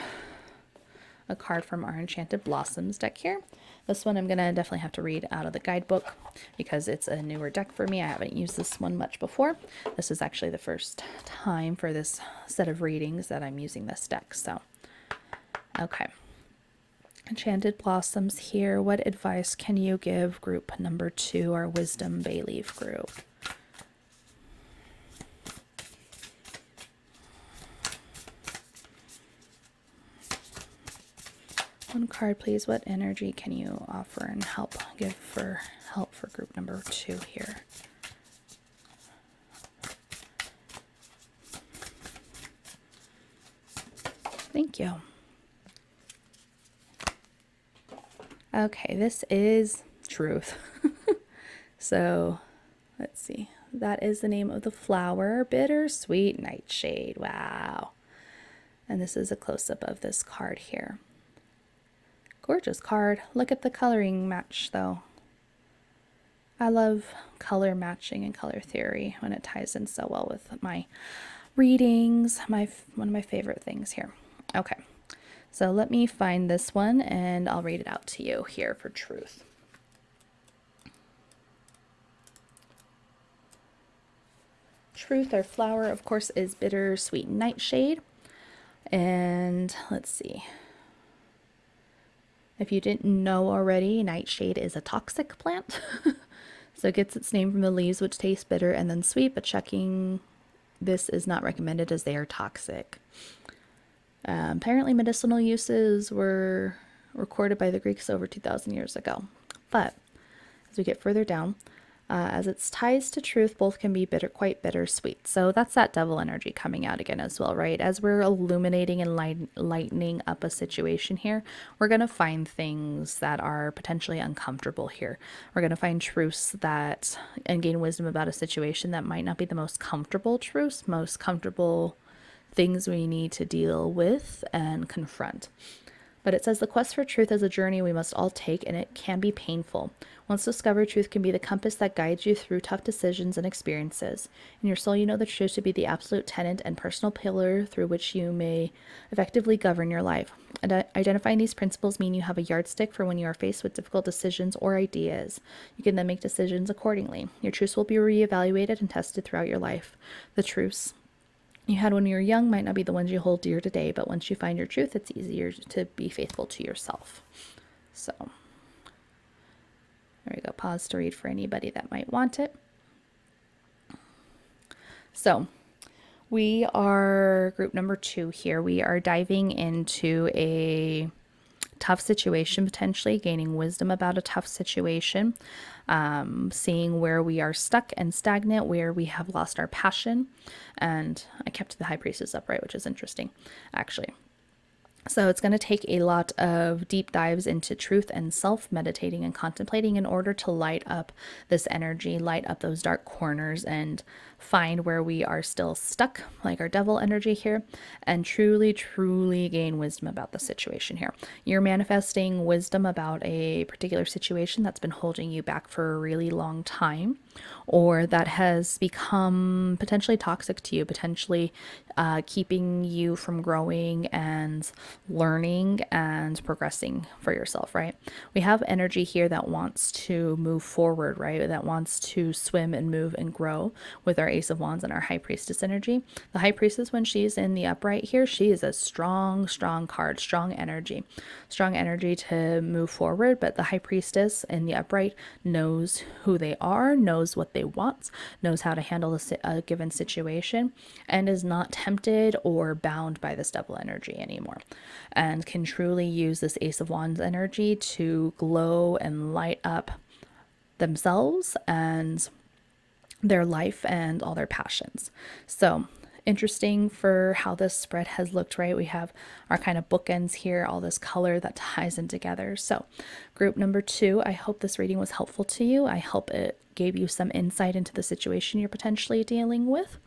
a card from our Enchanted Blossoms deck here. This one I'm going to definitely have to read out of the guidebook because it's a newer deck for me. I haven't used this one much before. This is actually the first time for this set of readings that I'm using this deck. So, okay. Enchanted Blossoms here. What advice can you give group number 2, our Wisdom Bay Leaf group? One card, please. What energy can you offer and give for help for group number 2 here? Thank you. Okay, this is truth. So, let's see. That is the name of the flower. Bittersweet Nightshade. Wow. And this is a close-up of this card here. Gorgeous card. Look at the coloring match, though. I love color matching and color theory when it ties in so well with my readings. One of my favorite things here. Okay, so let me find this one and I'll read it out to you here for truth. Truth, our flower, of course, is Bittersweet Nightshade. And let's see. If you didn't know already, nightshade is a toxic plant. So it gets its name from the leaves, which taste bitter and then sweet, but checking this is not recommended as they are toxic. Apparently medicinal uses were recorded by the Greeks over 2,000 years ago. But as we get further down, as its ties to truth, both can be quite bittersweet. So that's that devil energy coming out again as well, right? As we're illuminating and lightening up a situation here, we're going to find things that are potentially uncomfortable here. We're going to find truths and gain wisdom about a situation that might not be the most comfortable truths, most comfortable things we need to deal with and confront. But it says the quest for truth is a journey we must all take, and it can be painful. Once discovered, truth can be the compass that guides you through tough decisions and experiences. In your soul, you know the truth to be the absolute tenet and personal pillar through which you may effectively govern your life. And identifying these principles mean you have a yardstick for when you are faced with difficult decisions or ideas. You can then make decisions accordingly. Your truths will be reevaluated and tested throughout your life. The truths you had when you were young might not be the ones you hold dear today, but once you find your truth, it's easier to be faithful to yourself. So, there we go. Pause to read for anybody that might want it. So, we are group number 2 here. We are diving into a tough situation, potentially gaining wisdom about a tough situation, seeing where we are stuck and stagnant, where we have lost our passion. And I kept the High Priestess upright, which is interesting, actually. So it's going to take a lot of deep dives into truth and self, meditating and contemplating in order to light up this energy, light up those dark corners, and find where we are still stuck, like our devil energy here, and truly, truly gain wisdom about the situation here. You're manifesting wisdom about a particular situation that's been holding you back for a really long time, or that has become potentially toxic to you, potentially keeping you from growing and learning and progressing for yourself, right? We have energy here that wants to move forward, right? That wants to swim and move and grow with our Ace of Wands and our High Priestess energy. The High Priestess, when she's in the upright here, she is a strong, strong card, strong energy to move forward. But the High Priestess in the upright knows who they are, knows what they want, knows how to handle a given situation, and is not tempted or bound by this double energy anymore, and can truly use this Ace of Wands energy to glow and light up themselves and their life and all their passions. So interesting for how this spread has looked, right? We have our kind of bookends here, all this color that ties in together. So group number 2, I hope this reading was helpful to you. I hope it gave you some insight into the situation you're potentially dealing with.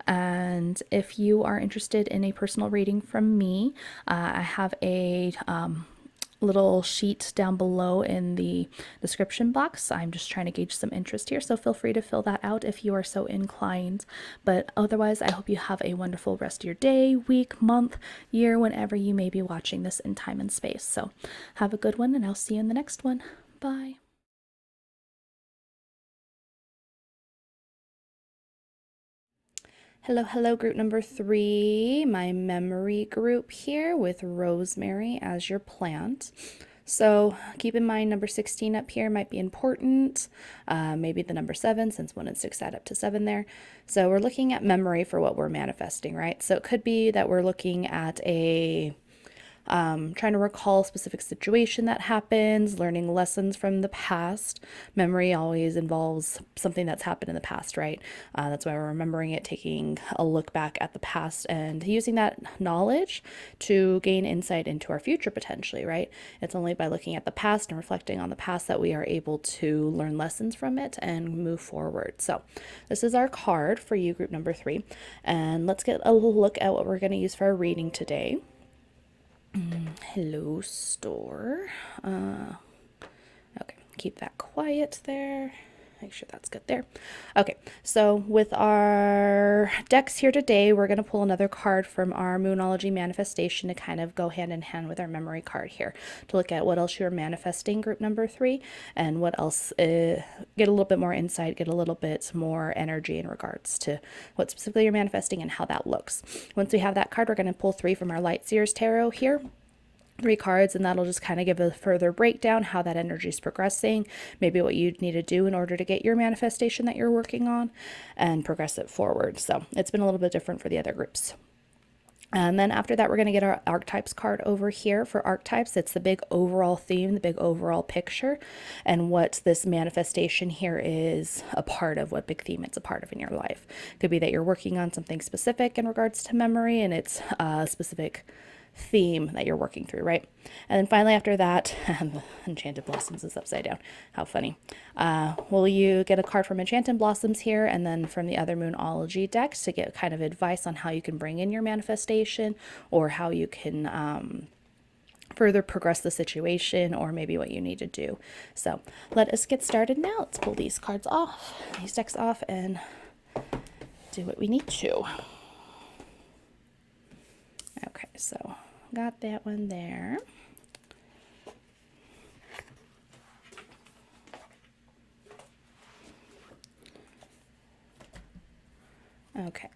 And if you are interested in a personal reading from me, I have a little sheet down below in the description box. I'm just trying to gauge some interest here, so feel free to fill that out if you are so inclined. But otherwise, I hope you have a wonderful rest of your day, week, month, year, whenever you may be watching this in time and space. So have a good one, and I'll see you in the next one. Bye. Hello, hello, group number 3, my memory group here with Rosemary as your plant. So keep in mind number 16 up here might be important, maybe the number 7 since 1 and 6 add up to 7 there. So we're looking at memory for what we're manifesting, right? So it could be that we're looking at a trying to recall a specific situation that happens, learning lessons from the past. Memory always involves something that's happened in the past, right? That's why we're remembering it, taking a look back at the past and using that knowledge to gain insight into our future potentially, right? It's only by looking at the past and reflecting on the past that we are able to learn lessons from it and move forward. So this is our card for you, group number 3. And let's get a look at what we're going to use for our reading today. Hello, store. Okay, keep that quiet there. Make sure that's good there. Okay, so with our decks here today, we're going to pull another card from our Moonology manifestation to kind of go hand in hand with our memory card here to look at what else you're manifesting, group number 3, and what else, get a little bit more insight, get a little bit more energy in regards to what specifically you're manifesting and how that looks. Once we have that card, we're going to pull 3 from our Light Seers Tarot here. 3 cards, and that'll just kind of give a further breakdown how that energy is progressing, maybe what you need to do in order to get your manifestation that you're working on and progress it forward. So it's been a little bit different for the other groups. And then after that, we're going to get our Archetypes card over here. For Archetypes, it's the big overall theme, the big overall picture, and what this manifestation here is a part of, what big theme it's a part of in your life. It could be that you're working on something specific in regards to memory, and it's a specific theme that you're working through, right? And then finally after that, the Enchanted Blossoms is upside down. How funny. Will you get a card from Enchanted Blossoms here, and then from the other Moonology decks to get kind of advice on how you can bring in your manifestation, or how you can further progress the situation, or maybe what you need to do. So let us get started now. Let's pull these cards off, these decks off, and do what we need to. Okay, so got that one there. Okay.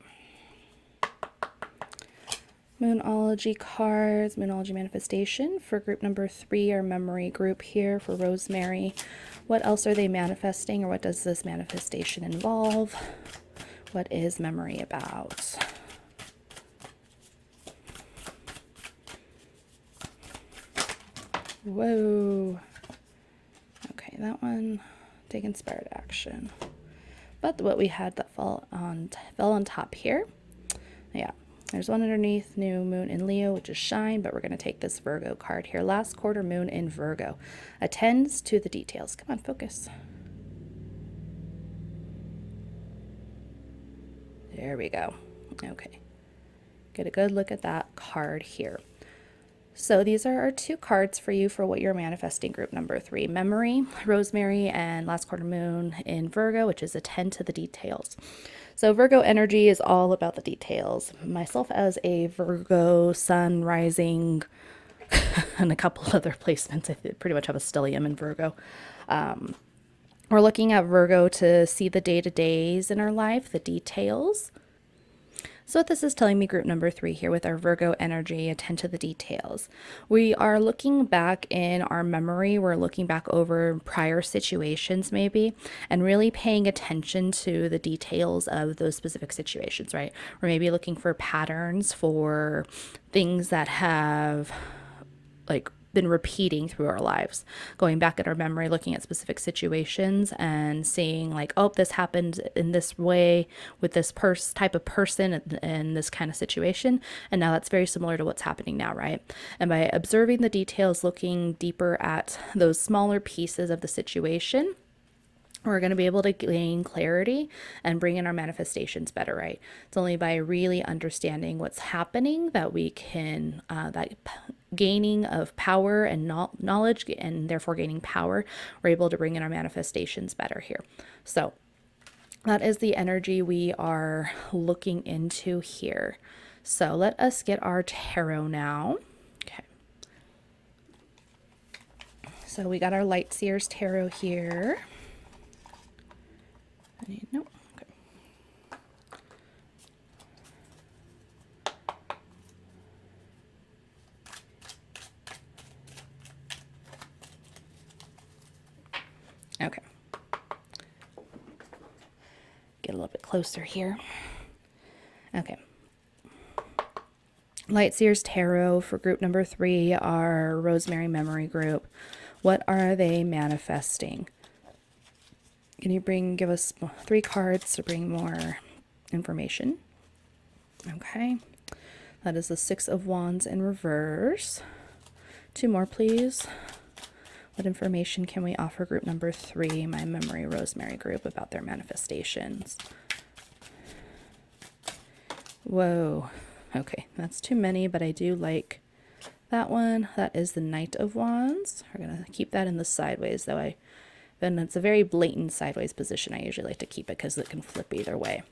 Moonology cards, Moonology manifestation for group number 3, our memory group here for Rosemary. What else are they manifesting, or what does this manifestation involve? What is memory about? Whoa. Okay, that one, take inspired action. But what we had that fell on top here. Yeah, there's one underneath, new moon in Leo, which is shine, but we're going to take this Virgo card here. Last quarter moon in Virgo. Attends to the details. Come on, focus. There we go. Okay. Get a good look at that card here. So these are our 2 cards for you for what you're manifesting, group number 3. Memory, Rosemary, and last quarter moon in Virgo, which is attend to the details. So Virgo energy is all about the details. Myself as a Virgo sun rising and a couple other placements, I pretty much have a stellium in Virgo. We're looking at Virgo to see the day-to-days in our life, the details. So what this is telling me, group number 3 here with our Virgo energy, attend to the details. We are looking back in our memory. We're looking back over prior situations maybe, and really paying attention to the details of those specific situations, right? We're maybe looking for patterns, for things that have been repeating through our lives, going back at our memory, looking at specific situations and seeing oh, this happened in this way with this type of person in this kind of situation, and now that's very similar to what's happening now, right? And by observing the details, looking deeper at those smaller pieces of the situation, we're going to be able to gain clarity and bring in our manifestations better, right? It's only by really understanding what's happening that we can, that gaining of power and knowledge, and therefore gaining power, we're able to bring in our manifestations better here. So that is the energy we are looking into here. So let us get our tarot now. Okay. So we got our Light Seers tarot here. Nope. Okay. Get a little bit closer here. Okay. Light Seers Tarot for group number 3, our Rosemary Memory group. What are they manifesting? Can you give us 3 cards to bring more information? Okay. That is the 6 of Wands in reverse. 2 more, please. What information can we offer group number 3, my Memory Rosemary group, about their manifestations? Whoa. Okay, that's too many, but I do like that one. That is the Knight of Wands. We're going to keep that in the sideways, though then it's a very blatant sideways position. I usually like to keep it because it can flip either way.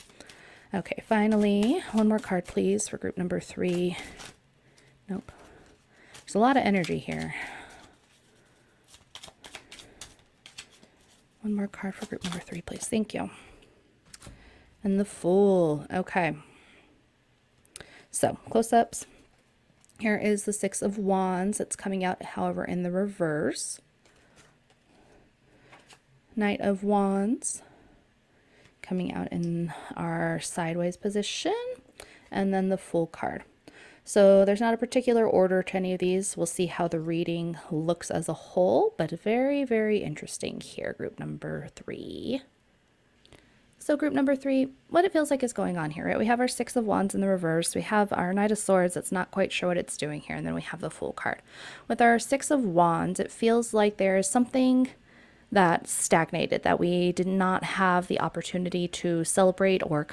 Okay, finally, one more card, please, for group number 3. Nope. There's a lot of energy here. One more card for group number 3, please. Thank you. And the Fool. Okay. So, close-ups. Here is the 6 of Wands. It's coming out, however, in the reverse. Knight of Wands. Coming out in our sideways position. And then the Fool card. So there's not a particular order to any of these. We'll see how the reading looks as a whole, but very, very interesting here, group number 3. So group number 3, what it feels like is going on here, right? We have our 6 of Wands in the reverse. We have our Knight of Swords that's not quite sure what it's doing here. And then we have the Fool card. With our 6 of Wands, it feels like there is something that stagnated, that we did not have the opportunity to celebrate or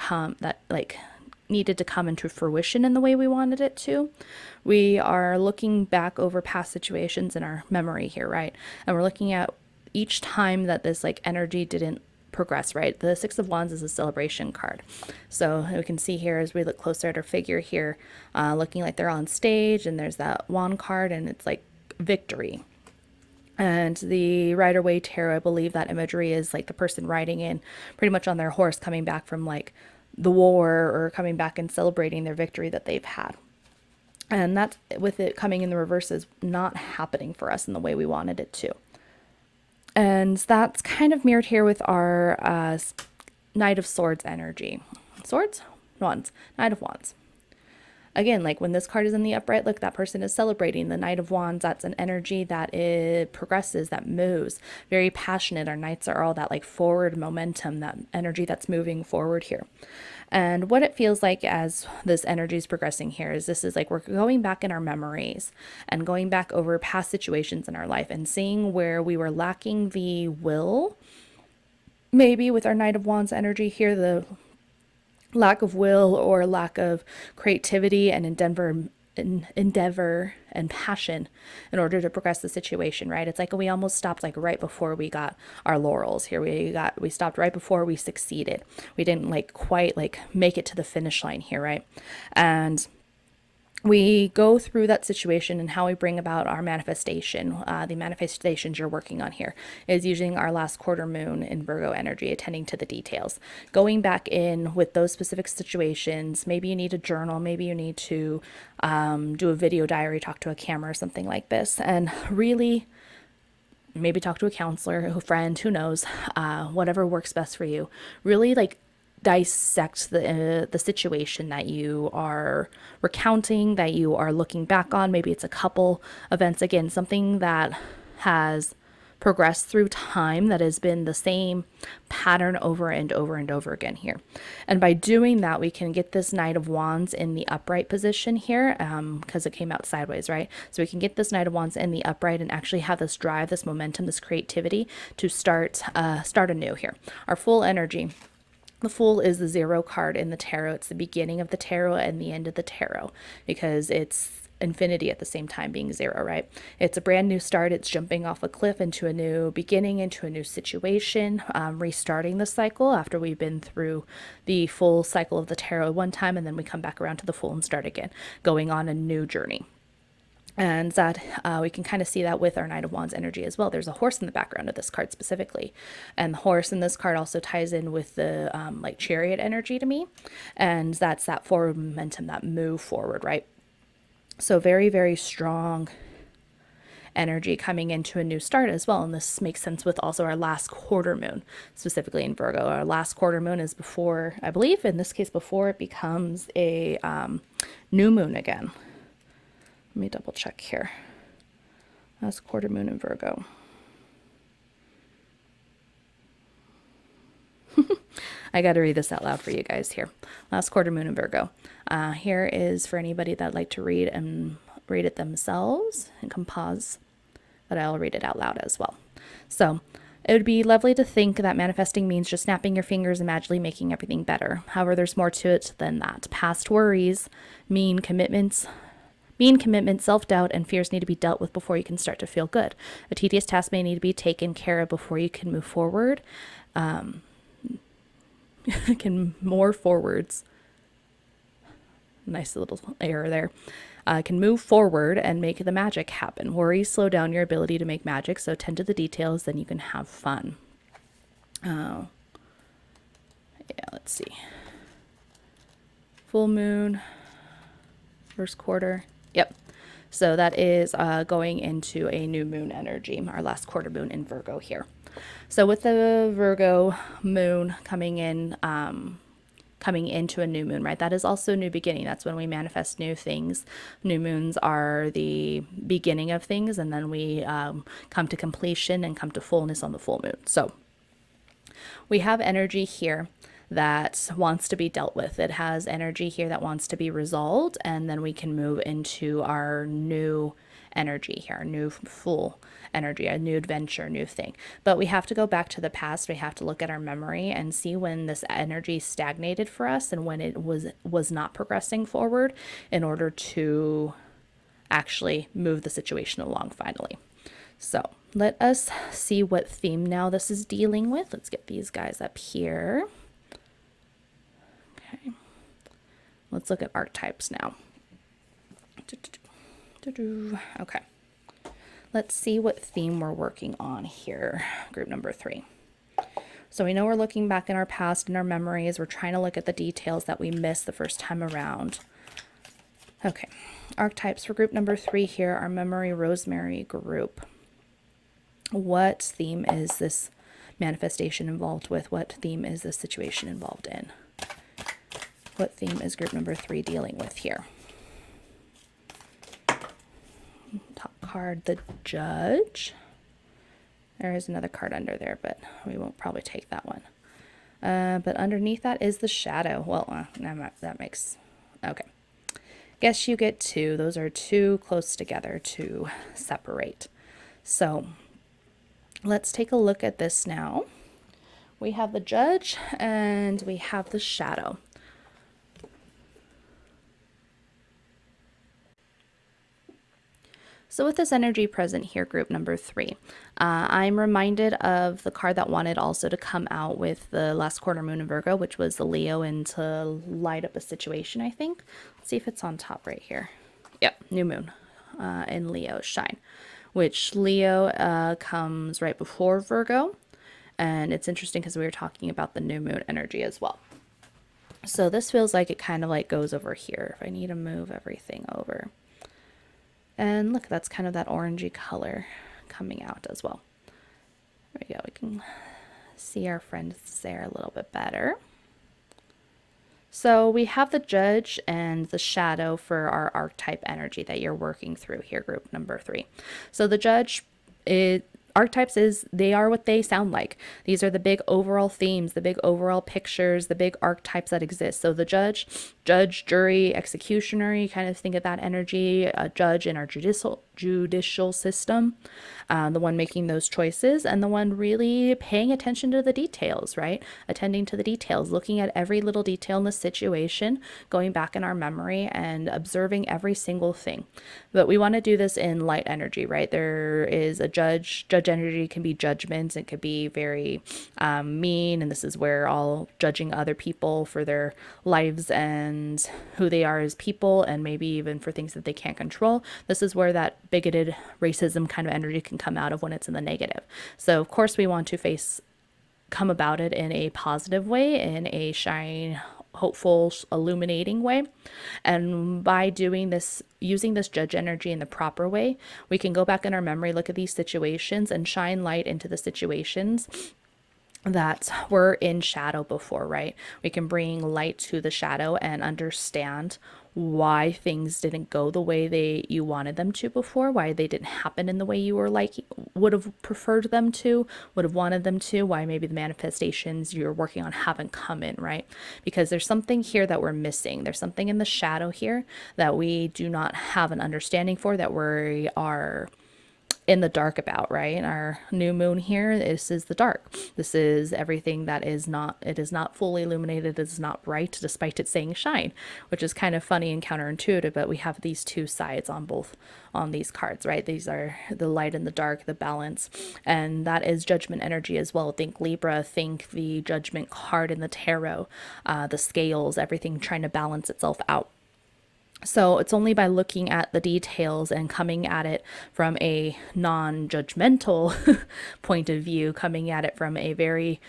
needed to come into fruition in the way we wanted it to. We are looking back over past situations in our memory here, right? And we're looking at each time that this energy didn't progress, right? The 6 of Wands is a celebration card. So we can see here as we look closer at her figure here, looking like they're on stage, and there's that wand card, and it's like victory. And the Rider-Waite Tarot, I believe that imagery is like the person riding in pretty much on their horse, coming back from the war, or coming back and celebrating their victory that they've had. And that's, with it coming in the reverse, is not happening for us in the way we wanted it to. And that's kind of mirrored here with our Knight of Swords energy. Swords? Wands. Knight of Wands. Again, when this card is in the upright, look, that person is celebrating. The Knight of Wands, that's an energy that it progresses, that moves. Very passionate. Our knights are all that forward momentum, that energy that's moving forward here. And what it feels like as this energy is progressing here is this is we're going back in our memories and going back over past situations in our life and seeing where we were lacking the will. Maybe with our Knight of Wands energy here, the lack of will or lack of creativity and endeavor and passion in order to progress the situation, right? It's we almost stopped right before we got our laurels here. We stopped right before we succeeded. We didn't quite make it to the finish line here, right? And we go through that situation and how we bring about our manifestation. The manifestations you're working on here is using our last quarter moon in Virgo energy, attending to the details. Going back in with those specific situations, maybe you need a journal, maybe you need to do a video diary, talk to a camera or something like this, and really maybe talk to a counselor, a friend, who knows, whatever works best for you. Really dissect the situation that you are recounting, that you are looking back on. Maybe it's a couple events, again, something that has progressed through time, that has been the same pattern over and over and over again here. And by doing that, we can get this Knight of Wands in the upright position here, because it came out sideways, right? So we can get this Knight of Wands in the upright and actually have this drive, this momentum, this creativity to start anew here. Our full energy The Fool is the 0 card in the tarot. It's the beginning of the tarot and the end of the tarot because it's infinity at the same time being 0, right? It's a brand new start. It's jumping off a cliff into a new beginning, into a new situation, restarting the cycle after we've been through the full cycle of the tarot one time, and then we come back around to the Fool and start again, going on a new journey. And that we can kind of see that with our Knight of Wands energy as well. There's a horse in the background of this card specifically. And the horse in this card also ties in with the like chariot energy to me. And that's that forward momentum, that move forward, right? So very, very strong energy coming into a new start as well. And this makes sense with also our last quarter moon, specifically in Virgo. Our last quarter moon is before, I believe, in this case, before it becomes a new moon again. Let me double check here. Last quarter moon in Virgo. I got to read this out loud for you guys here. Last quarter moon in Virgo. Here is for anybody that'd like to read it themselves and can pause, but I'll read it out loud as well. So it would be lovely to think that manifesting means just snapping your fingers and magically making everything better. However, there's more to it than that. Past worries, mean commitment, self-doubt, and fears need to be dealt with before you can start to feel good. A tedious task may need to be taken care of before you can move forward. Can more forwards. Nice little error there. Can move forward and make the magic happen. Worries slow down your ability to make magic, so tend to the details, then you can have fun. Yeah, let's see. Full moon, first quarter. Yep. So that is going into a new moon energy, our last quarter moon in Virgo here. So with the Virgo moon coming into a new moon, right? That is also a new beginning. That's when we manifest new things. New moons are the beginning of things, and then we come to completion and come to fullness on the full moon. So we have energy here that wants to be dealt with. It has energy here that wants to be resolved, and then we can move into our new energy here, new full energy, a new adventure, new thing. But we have to go back to the past. We have to look at our memory and see when this energy stagnated for us and when it was not progressing forward in order to actually move the situation along finally. So let us see what theme now this is dealing with. Let's get these guys up here. Okay. Let's look at archetypes now. Okay. Let's see what theme we're working on here, group number 3. So we know we're looking back in our past and our memories. We're trying to look at the details that we missed the first time around. Okay. Archetypes for group number 3 here, our memory rosemary group. What theme is this manifestation involved with? What theme is this situation involved in? What theme is group number 3 dealing with here? Top card, the Judge. There is another card under there, but we won't probably take that one. But underneath that is the Shadow. Well, that makes... Okay. Guess you get 2. Those are too close together to separate. So let's take a look at this now. We have the Judge and we have the Shadow. So with this energy present here, group number 3, I'm reminded of the card that wanted also to come out with the last quarter moon in Virgo, which was the Leo, and to light up a situation, I think. Let's see if it's on top right here. Yep, new moon in Leo, shine, which Leo comes right before Virgo. And it's interesting because we were talking about the new moon energy as well. So this feels like it kind of like goes over here. If I need to move everything over. And look, that's kind of that orangey color coming out as well. There we go. We can see our friends there a little bit better. So we have the Judge and the Shadow for our archetype energy that you're working through here, group number 3. So the Judge, archetypes they are what they sound like. These are the big overall themes, the big overall pictures, the big archetypes that exist. So the judge, jury, executioner, you kind of think of that energy, a judge in our judicial system, the one making those choices, and the one really paying attention to the details, right? Attending to the details, looking at every little detail in the situation, going back in our memory and observing every single thing. But we want to do this in light energy, right? There is a judge energy can be judgments. It could be very mean, and this is where all judging other people for their lives and who they are as people, and maybe even for things that they can't control. This is where that bigoted racism kind of energy can come out of when it's in the negative. So of course we want to come about it in a positive way, in a shine, hopeful, illuminating way. And by doing this, using this judge energy in the proper way, we can go back in our memory, look at these situations, and shine light into the situations that were in shadow before, right? We can bring light to the shadow and understand why things didn't go the way you wanted them to before, why they didn't happen in the way you were would have preferred them to, would have wanted them to, why maybe the manifestations you're working on haven't come in, right? Because there's something here that we're missing. There's something in the shadow here that we do not have an understanding for, that we are in the dark about, right? Our new moon here, this is the dark. This is everything that is not, it is not fully illuminated, it is not bright, despite it saying shine, which is kind of funny and counterintuitive, but we have these two sides on these cards, right? These are the light and the dark, the balance, and that is judgment energy as well. Think Libra, think the judgment card in the tarot, the scales, everything trying to balance itself out. So it's only by looking at the details and coming at it from a non-judgmental point of view, coming at it from a very,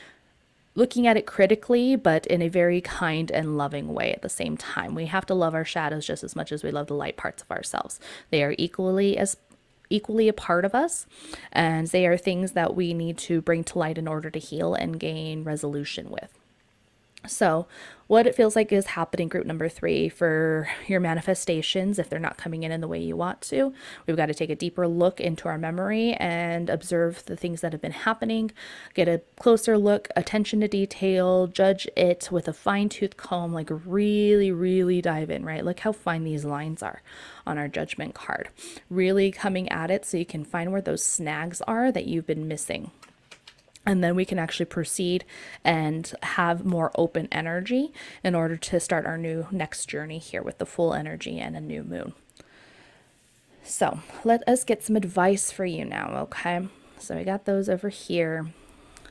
looking at it critically, but in a very kind and loving way at the same time. We have to love our shadows just as much as we love the light parts of ourselves. They are equally a part of us, and they are things that we need to bring to light in order to heal and gain resolution with. So what it feels like is happening, group number 3, for your manifestations, if they're not coming in the way you want to, we've got to take a deeper look into our memory and observe the things that have been happening, get a closer look, attention to detail, judge it with a fine-tooth comb, like really, really dive in, right? Look how fine these lines are on our judgment card. Really coming at it so you can find where those snags are that you've been missing. And then we can actually proceed and have more open energy in order to start our next journey here with the full energy and a new moon. So let us get some advice for you now, okay? So I got those over here.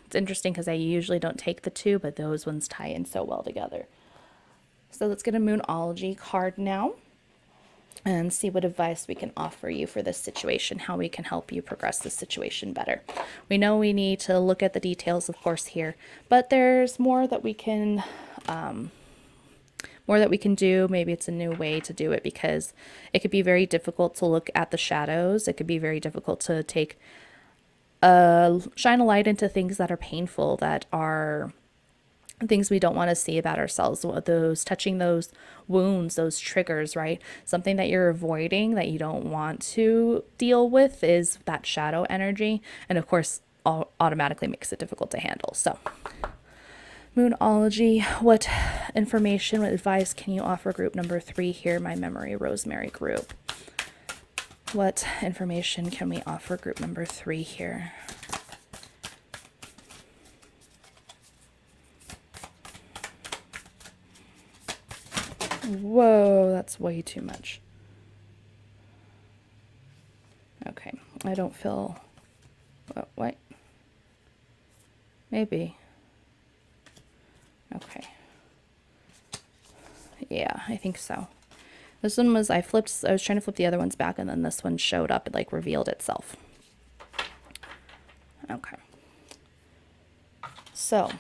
It's interesting because I usually don't take the two, but those ones tie in so well together. So let's get a Moonology card now and see what advice we can offer you for this situation, how we can help you progress this situation better. We know we need to look at the details, of course, here, but there's more that we can do. Maybe it's a new way to do it, because it could be very difficult to look at the shadows. It could be very difficult to shine a light into things that are painful, that are things we don't want to see about ourselves, touching those wounds, those triggers, right? Something that you're avoiding, that you don't want to deal with, is that shadow energy. And of course, automatically makes it difficult to handle. So Moonology, what information, what advice can you offer group number 3 here, my Memory Rosemary group? What information can we offer group number 3 here? Whoa, that's way too much. Okay, I don't feel... What? Maybe. Okay. Yeah, I think so. This one was, I was trying to flip the other ones back, and then this one showed up. It like revealed itself. Okay. So,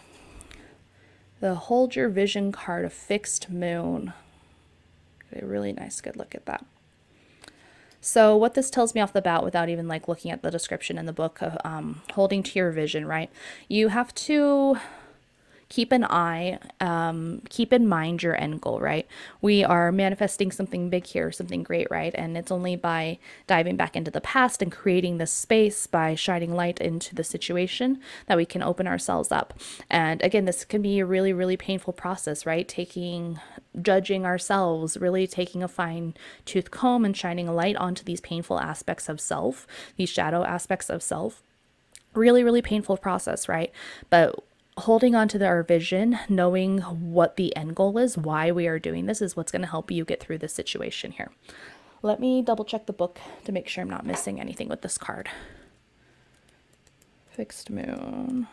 the Hold Your Vision card, a fixed moon. A really nice, good look at that. So what this tells me off the bat, without even like looking at the description in the book, of holding to your vision, right? You have to keep an eye, keep in mind your end goal, right? We are manifesting something big here, something great, right? And it's only by diving back into the past and creating this space, by shining light into the situation, that we can open ourselves up. And again, this can be a really, really painful process, right? Judging ourselves, really taking a fine tooth comb and shining a light onto these painful aspects of self, these shadow aspects of self. Really, really painful process, right? But holding on to our vision, knowing what the end goal is, why we are doing this, is what's going to help you get through this situation here. Let me double check the book to make sure I'm not missing anything with this card. Fixed moon.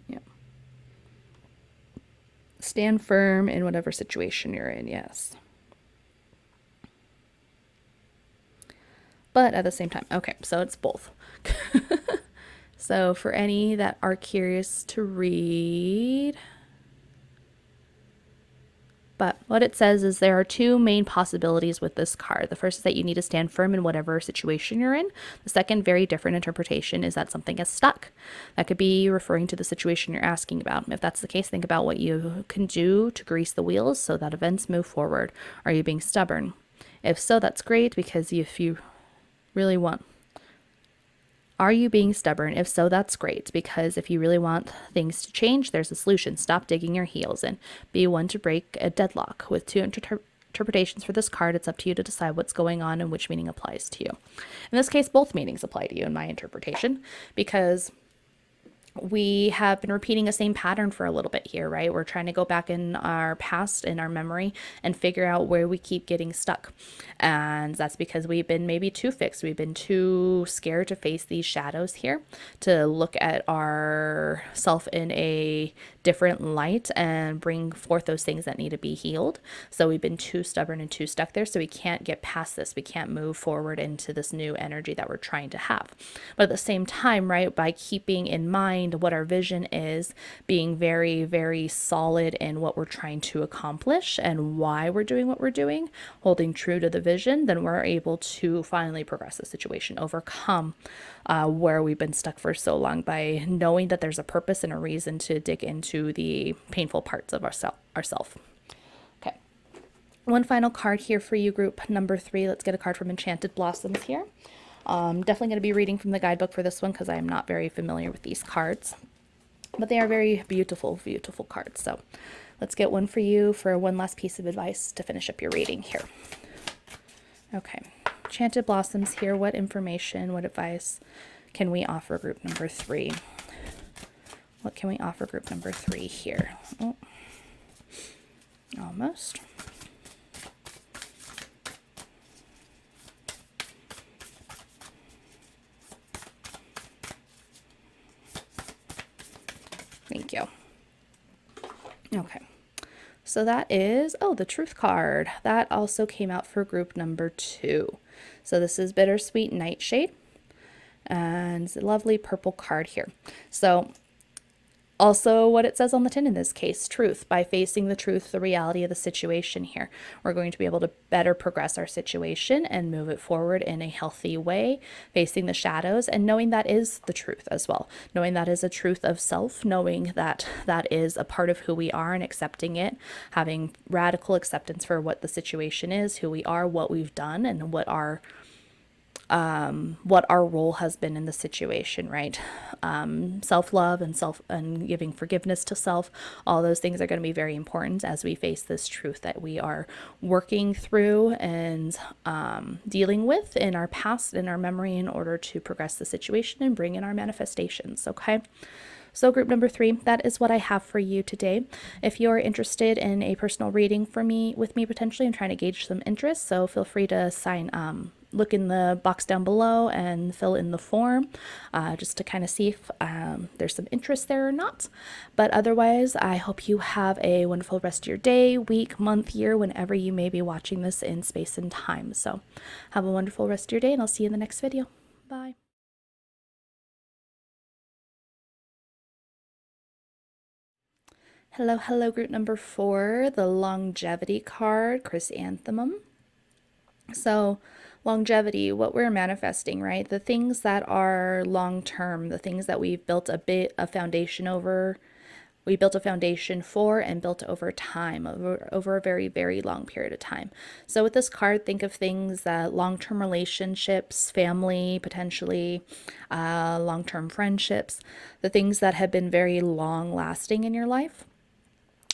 Yeah. Stand firm in whatever situation you're in, yes. But at the same time, okay, so it's both. So for any that are curious to read, but what it says is there are two main possibilities with this card. The first is that you need to stand firm in whatever situation you're in. The second, very different interpretation, is that something is stuck. That could be referring to the situation you're asking about. If that's the case, think about what you can do to grease the wheels so that events move forward. Are you being stubborn? If so, that's great, because if you really want... Are you being stubborn? If so, that's great, because if you really want things to change, there's a solution. Stop digging your heels in. Be one to break a deadlock. With two interpretations for this card, it's up to you to decide what's going on and which meaning applies to you. In this case, both meanings apply to you in my interpretation, because we have been repeating the same pattern for a little bit here, right? We're trying to go back in our past, in our memory, and figure out where we keep getting stuck. And that's because we've been maybe too fixed. We've been too scared to face these shadows here, to look at ourself in a different light and bring forth those things that need to be healed. So we've been too stubborn and too stuck there, so we can't get past this. We can't move forward into this new energy that we're trying to have. But at the same time, right, by keeping in mind what our vision is, being very, very solid in what we're trying to accomplish and why we're doing what we're doing, holding true to the vision, then we're able to finally progress the situation, overcome where we've been stuck for so long, by knowing that there's a purpose and a reason to dig into the painful parts of ourself. Okay. One final card here for you, group number 3. Let's get a card from Enchanted Blossoms here. Definitely going to be reading from the guidebook for this one, because I am not very familiar with these cards. But they are very beautiful, beautiful cards. So let's get one for you for one last piece of advice to finish up your reading here. Okay. Enchanted Blossoms here. What information, what advice can we offer group number 3? What can we offer group number 3 here? Oh, almost. Thank you. Okay. So that is, oh, the Truth card. That also came out for group number 2. So this is Bittersweet Nightshade. And it's a lovely purple card here. So also what it says on the tin in this case, truth. By facing the truth, the reality of the situation here, we're going to be able to better progress our situation and move it forward in a healthy way, facing the shadows and knowing that is the truth as well. Knowing that is a truth of self, knowing that that is a part of who we are and accepting it, having radical acceptance for what the situation is, who we are, what we've done, and what our role has been in the situation, right? Self-love and giving forgiveness to self, all those things are going to be very important as we face this truth that we are working through and dealing with in our past, in our memory, in order to progress the situation and bring in our manifestations. Okay. So group number 3, that is what I have for you today. If you're interested in a personal reading with me potentially, I'm trying to gauge some interest, so feel free to look in the box down below and fill in the form, just to kind of see if there's some interest there or not. But otherwise, I hope you have a wonderful rest of your day, week, month, year, whenever you may be watching this in space and time. So have a wonderful rest of your day, and I'll see you in the next video. Bye. Hello, hello, group number 4, the longevity card, chrysanthemum. So, longevity, what we're manifesting, right? The things that are long term, the things that we've built a foundation over, we built a foundation for and built over time, over a very, very long period of time. So, with this card, think of things that long term relationships, family, potentially long term friendships, the things that have been very long lasting in your life.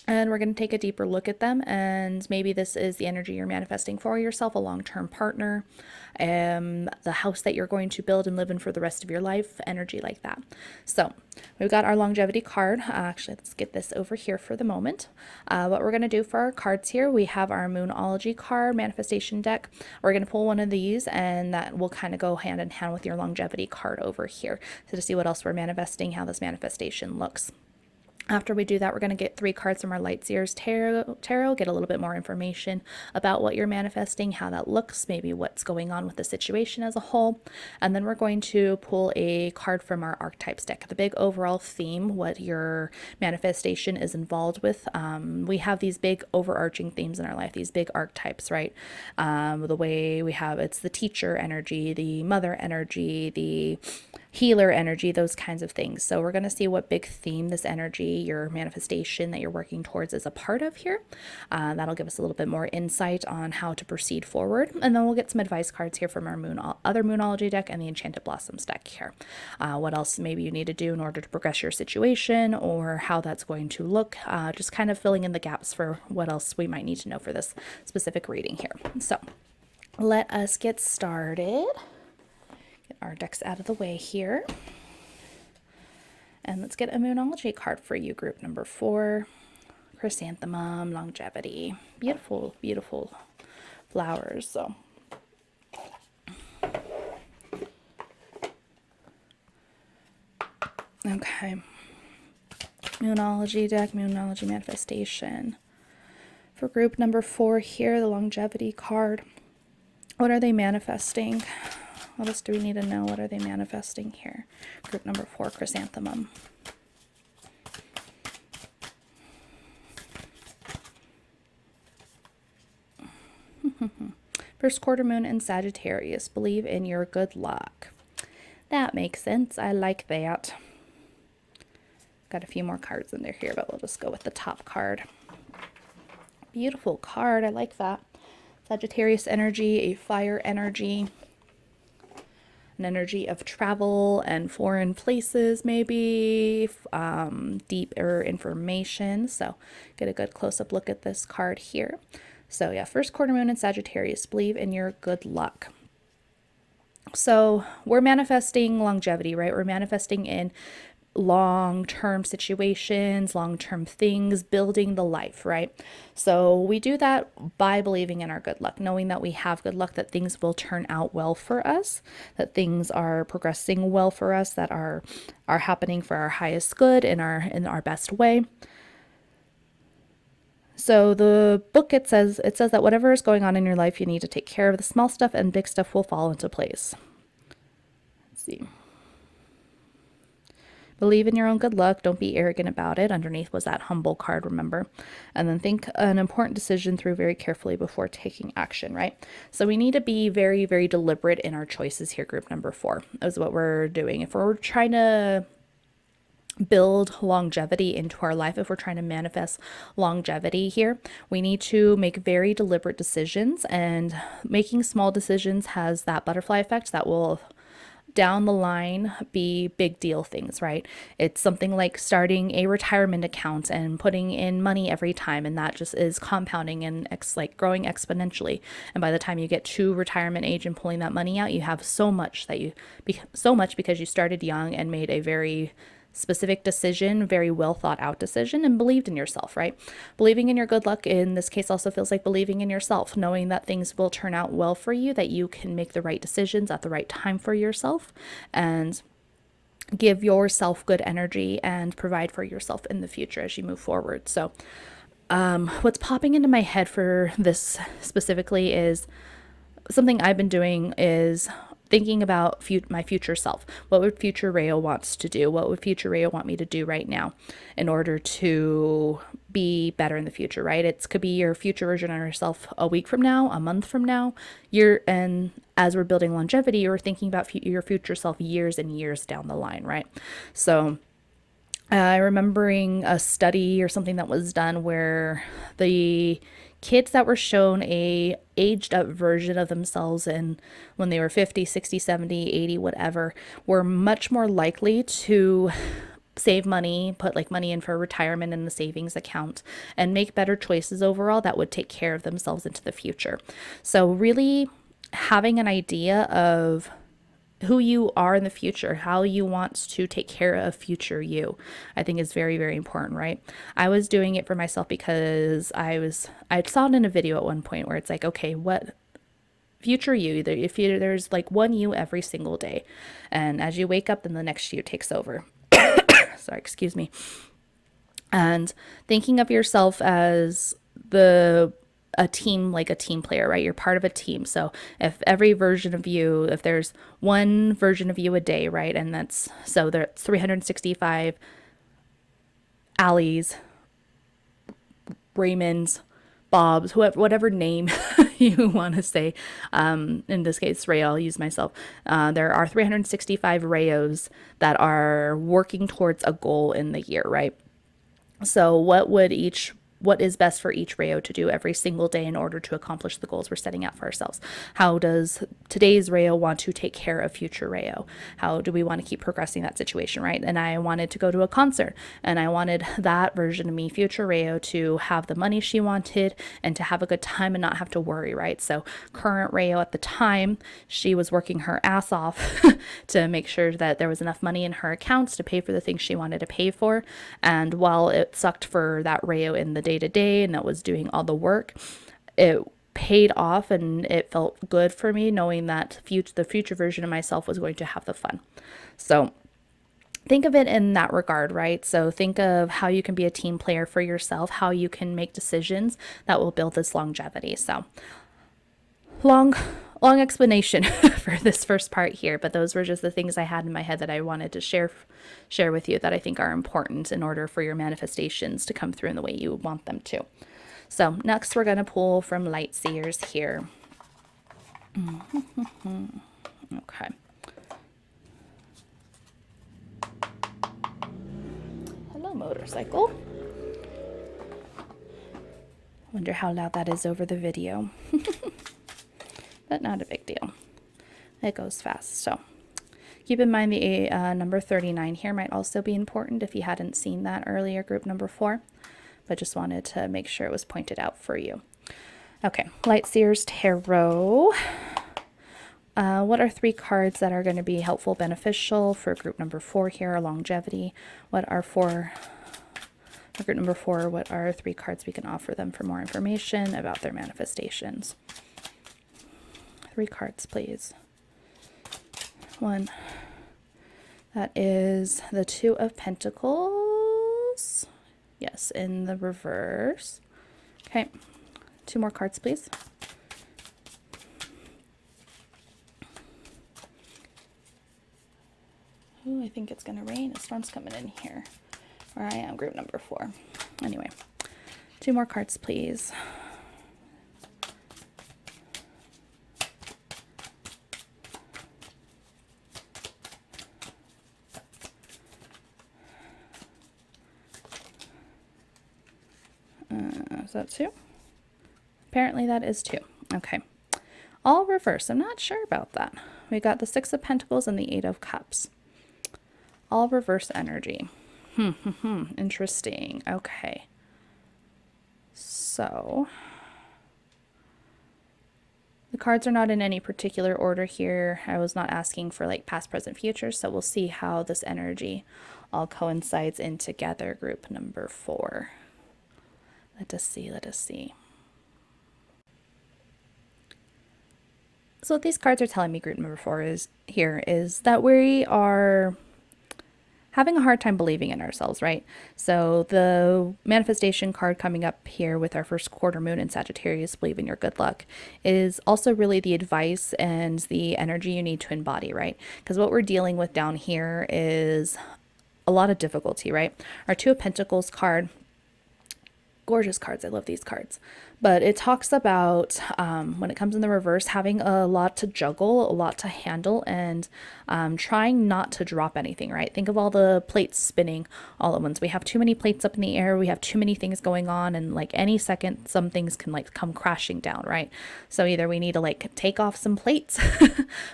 And we're going to take a deeper look at them. And maybe this is the energy you're manifesting for yourself, a long-term partner, the house that you're going to build and live in for the rest of your life, energy like that. So we've got our longevity card. Actually, let's get this over here for the moment. What we're going to do for our cards here, we have our Moonology card manifestation deck. We're going to pull one of these, and that will kind of go hand in hand with your longevity card over here. So to see what else we're manifesting, how this manifestation looks. After we do that, we're going to get 3 cards from our Light Seer's tarot, get a little bit more information about what you're manifesting, how that looks, maybe what's going on with the situation as a whole. And then we're going to pull a card from our Archetypes deck, the big overall theme, what your manifestation is involved with. We have these big overarching themes in our life, these big archetypes, right? The way we have, it's the teacher energy, the mother energy, the healer energy, those kinds of things. So we're going to see what big theme this energy, your manifestation that you're working towards, is a part of here. That'll give us a little bit more insight on how to proceed forward. And then we'll get some advice cards here from our other Moonology deck and the Enchanted Blossoms deck here. What else maybe you need to do in order to progress your situation, or how that's going to look. Just kind of filling in the gaps for what else we might need to know for this specific reading here. So let us get started. Get our decks out of the way here. And let's get a Moonology card for you, group number 4. Chrysanthemum, longevity. Beautiful, beautiful flowers. So okay. Moonology deck, Moonology manifestation. For group number 4 here, the longevity card. What are they manifesting? What else do we need to know? What are they manifesting here? Group number 4, chrysanthemum. First quarter moon in Sagittarius. Believe in your good luck. That makes sense. I like that. Got a few more cards in there here, but we'll just go with the top card. Beautiful card. I like that. Sagittarius energy, a fire energy. An energy of travel and foreign places, maybe deeper information. So get a good close-up look at this card here. So yeah, first quarter moon in Sagittarius. Believe in your good luck. So we're manifesting longevity, right? We're manifesting in long-term situations, long-term things, building the life, right? So we do that by believing in our good luck, knowing that we have good luck, that things will turn out well for us, that things are progressing well for us, that are happening for our highest good in our best way. So the book, it says that whatever is going on in your life, you need to take care of. The small stuff and big stuff will fall into place. Let's see. Believe in your own good luck. Don't be arrogant about it. Underneath was that humble card, remember? And then think an important decision through very carefully before taking action, right? So we need to be very, very deliberate in our choices here, group number 4, is what we're doing. If we're trying to build longevity into our life, if we're trying to manifest longevity here, we need to make very deliberate decisions. And making small decisions has that butterfly effect that will down the line be big deal things, right? It's something like starting a retirement account and putting in money every time, and that just is compounding and growing exponentially. And by the time you get to retirement age and pulling that money out, you have so much because you started young and made a very specific decision, very well thought out decision, and believed in yourself, right? Believing in your good luck in this case also feels like believing in yourself, knowing that things will turn out well for you, that you can make the right decisions at the right time for yourself and give yourself good energy and provide for yourself in the future as you move forward. So what's popping into my head for this specifically is something I've been doing is thinking about my future self. What would future Rao wants to do? What would future Rao want me to do right now in order to be better in the future, right? It could be your future version of yourself a week from now, a month from now, and as we're building longevity, you're thinking about your future self years and years down the line, right? So remembering a study or something that was done where the kids that were shown a aged up version of themselves and when they were 50, 60, 70, 80, whatever, were much more likely to save money, put like money in for retirement in the savings account, and make better choices overall that would take care of themselves into the future. So really having an idea of who you are in the future, how you want to take care of future you, I think is very, very important, right? I was doing it for myself because I saw it in a video at one point where it's like, okay, what future you, there's like one you every single day. And as you wake up, then the next you takes over. Sorry, excuse me. And thinking of yourself as a team, like a team player, right? You're part of a team. So if every version of you, if there's one version of you a day, right? And that's 365 Allie's, Raymond's, Bob's, whatever name you want to say. In this case, Ray, I'll use myself. There are 365 Rayos that are working towards a goal in the year, right? So what is best for each Rayo to do every single day in order to accomplish the goals we're setting out for ourselves? How does today's Rayo want to take care of future Rayo? How do we want to keep progressing that situation, right? And I wanted to go to a concert, and I wanted that version of me, future Rayo, to have the money she wanted and to have a good time and not have to worry, right? So current Rayo at the time, she was working her ass off to make sure that there was enough money in her accounts to pay for the things she wanted to pay for. And while it sucked for that Rayo in the day to day and that was doing all the work, it paid off and it felt good for me knowing that the future version of myself was going to have the fun. So think of it in that regard, right? So think of how you can be a team player for yourself, how you can make decisions that will build this longevity. So long explanation for this first part here, but those were just the things I had in my head that I wanted to share with you that I think are important in order for your manifestations to come through in the way you want them to. So next we're going to pull from Light Seers here. Okay. Hello, motorcycle. Wonder how loud that is over the video. But not a big deal. It goes fast. So keep in mind the number 39 here might also be important if you hadn't seen that earlier, group number 4. But just wanted to make sure it was pointed out for you. Okay, Light Seers Tarot. What are 3 cards that are going to be helpful, beneficial for group number 4 here, longevity? What are for group number 4? What are 3 cards we can offer them for more information about their manifestations? 3 cards, please. 1. That is the 2 of Pentacles. Yes, in the reverse. Okay. 2 more cards, please. Oh, I think it's going to rain. A storm's coming in here. Where I am, group number 4. Anyway, 2 more cards, please. Is that 2? Apparently that is 2. Okay. All reverse. I'm not sure about that. We got the 6 of Pentacles and the 8 of Cups. All reverse energy. Interesting. Okay. So the cards are not in any particular order here. I was not asking for like past, present, future. So we'll see how this energy all coincides in together, group number 4. Let us see. Let us see. So what these cards are telling me, group number 4, is that we are having a hard time believing in ourselves, right? So the manifestation card coming up here with our first quarter moon in Sagittarius, believe in your good luck, is also really the advice and the energy you need to embody, right? Because what we're dealing with down here is a lot of difficulty, right? Our Two of Pentacles card, gorgeous cards. I love these cards. But it talks about, when it comes in the reverse, having a lot to juggle, a lot to handle, and trying not to drop anything, right? Think of all the plates spinning all at once. We have too many plates up in the air. We have too many things going on. And like any second, some things can like come crashing down, right? So either we need to like take off some plates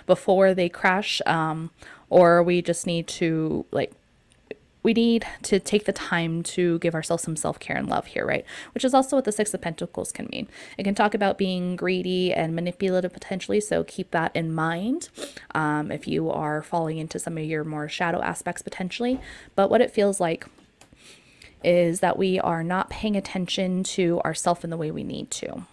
before they crash, or we just need to like we need to take the time to give ourselves some self-care and love here, right? Which is also what the Six of Pentacles can mean. It can talk about being greedy and manipulative potentially, so keep that in mind if you are falling into some of your more shadow aspects potentially. But what it feels like is that we are not paying attention to ourselves in the way we need to.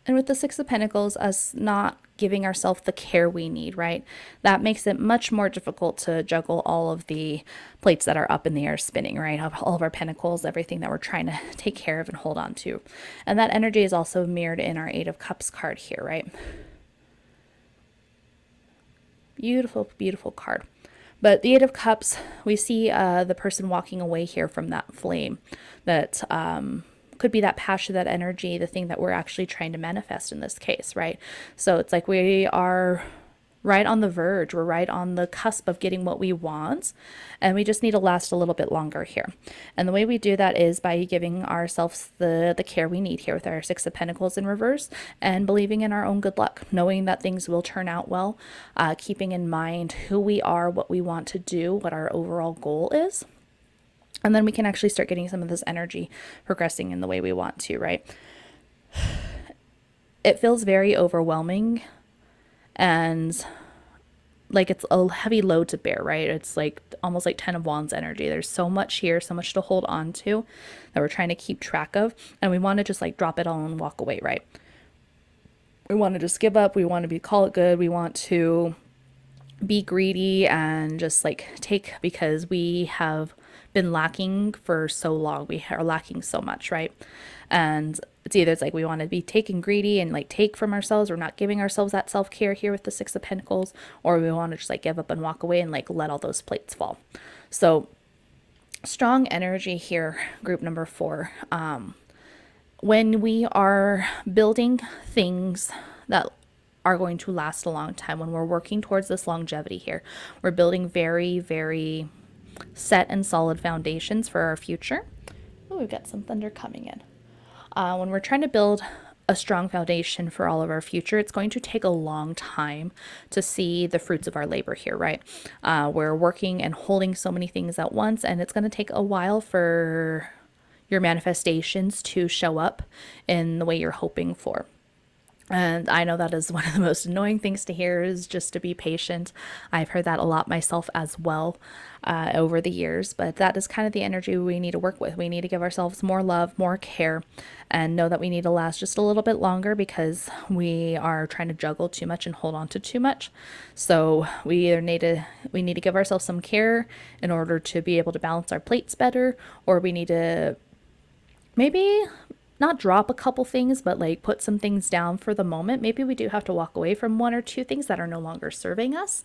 And with the Six of Pentacles, us not giving ourselves the care we need, right? That makes it much more difficult to juggle all of the plates that are up in the air spinning, right? All of our pentacles, everything that we're trying to take care of and hold on to. And that energy is also mirrored in our Eight of Cups card here, right? Beautiful, beautiful card. But the Eight of Cups, we see the person walking away here from that flame that could be that passion, that energy, the thing that we're actually trying to manifest in this case, right? So it's like we are right on the verge. We're right on the cusp of getting what we want, and we just need to last a little bit longer here. And the way we do that is by giving ourselves the care we need here with our Six of Pentacles in reverse, and believing in our own good luck, knowing that things will turn out well, keeping in mind who we are, what we want to do, what our overall goal is. And then we can actually start getting some of this energy progressing in the way we want to, right? It feels very overwhelming and like it's a heavy load to bear, right? It's like almost like 10 of Wands energy. There's so much here, so much to hold on to that we're trying to keep track of. And we want to just like drop it all and walk away, right? We want to just give up. We want to call it good. We want to be greedy and just like take, because we have been lacking for so long. We are lacking so much, right? And it's like we want to be taking greedy and like take from ourselves. We're not giving ourselves that self-care here with the Six of Pentacles, or we want to just like give up and walk away and like let all those plates fall. So strong energy here, group number 4. When we are building things that are going to last a long time, when we're working towards this longevity here, we're building very, very set and solid foundations for our future. Oh, we've got some thunder coming in. When we're trying to build a strong foundation for all of our future, it's going to take a long time to see the fruits of our labor here, right? We're working and holding so many things at once, and it's going to take a while for your manifestations to show up in the way you're hoping for. And I know that is one of the most annoying things to hear, is just to be patient. I've heard that a lot myself as well over the years, but that is kind of the energy we need to work with. We need to give ourselves more love, more care, and know that we need to last just a little bit longer because we are trying to juggle too much and hold on to too much. So we either need to give ourselves some care in order to be able to balance our plates better, or we need to maybe not drop a couple things, but like put some things down for the moment. Maybe we do have to walk away from 1 or 2 things that are no longer serving us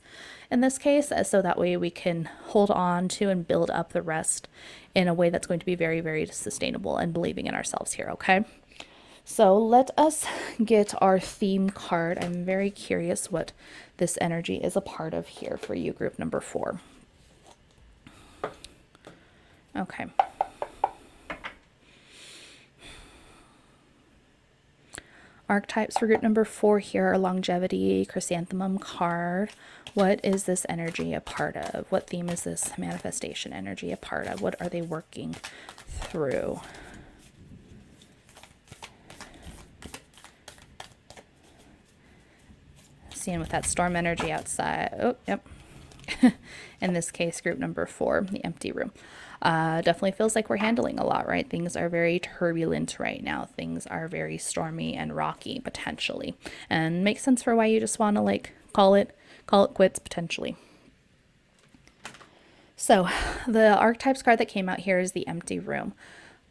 in this case, so that way we can hold on to and build up the rest in a way that's going to be very, very sustainable and believing in ourselves here, okay? So let us get our theme card. I'm very curious what this energy is a part of here for you, group number 4. Okay. Archetypes for group number 4 here are longevity, chrysanthemum card. What is this energy a part of? What theme is this manifestation energy a part of? What are they working through? Seeing with that storm energy outside. Oh, yep. In this case, group number 4, the empty room. Definitely feels like we're handling a lot, right? Things are very turbulent right now. Things are very stormy and rocky potentially, and makes sense for why you just want to like call it call it quits potentially. So the Archetypes card that came out here is the Empty Room.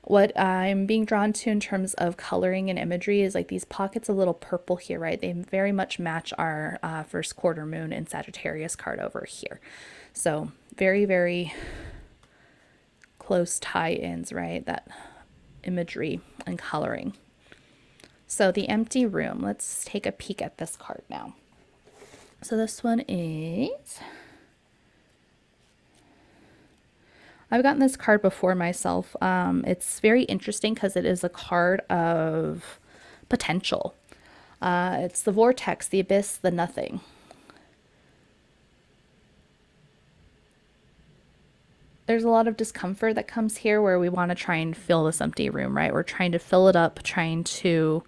What I'm being drawn to in terms of coloring and imagery is like these pockets of little purple here, right? They very much match our first quarter moon in Sagittarius card over here. So very, very close tie-ins, right? That imagery and coloring. So the Empty Room, let's take a peek at this card now. So this one is... I've gotten this card before myself. It's very interesting because it is a card of potential. It's the vortex, the abyss, the nothing. There's a lot of discomfort that comes here where we want to try and fill this empty room, right? We're trying to fill it up, trying to,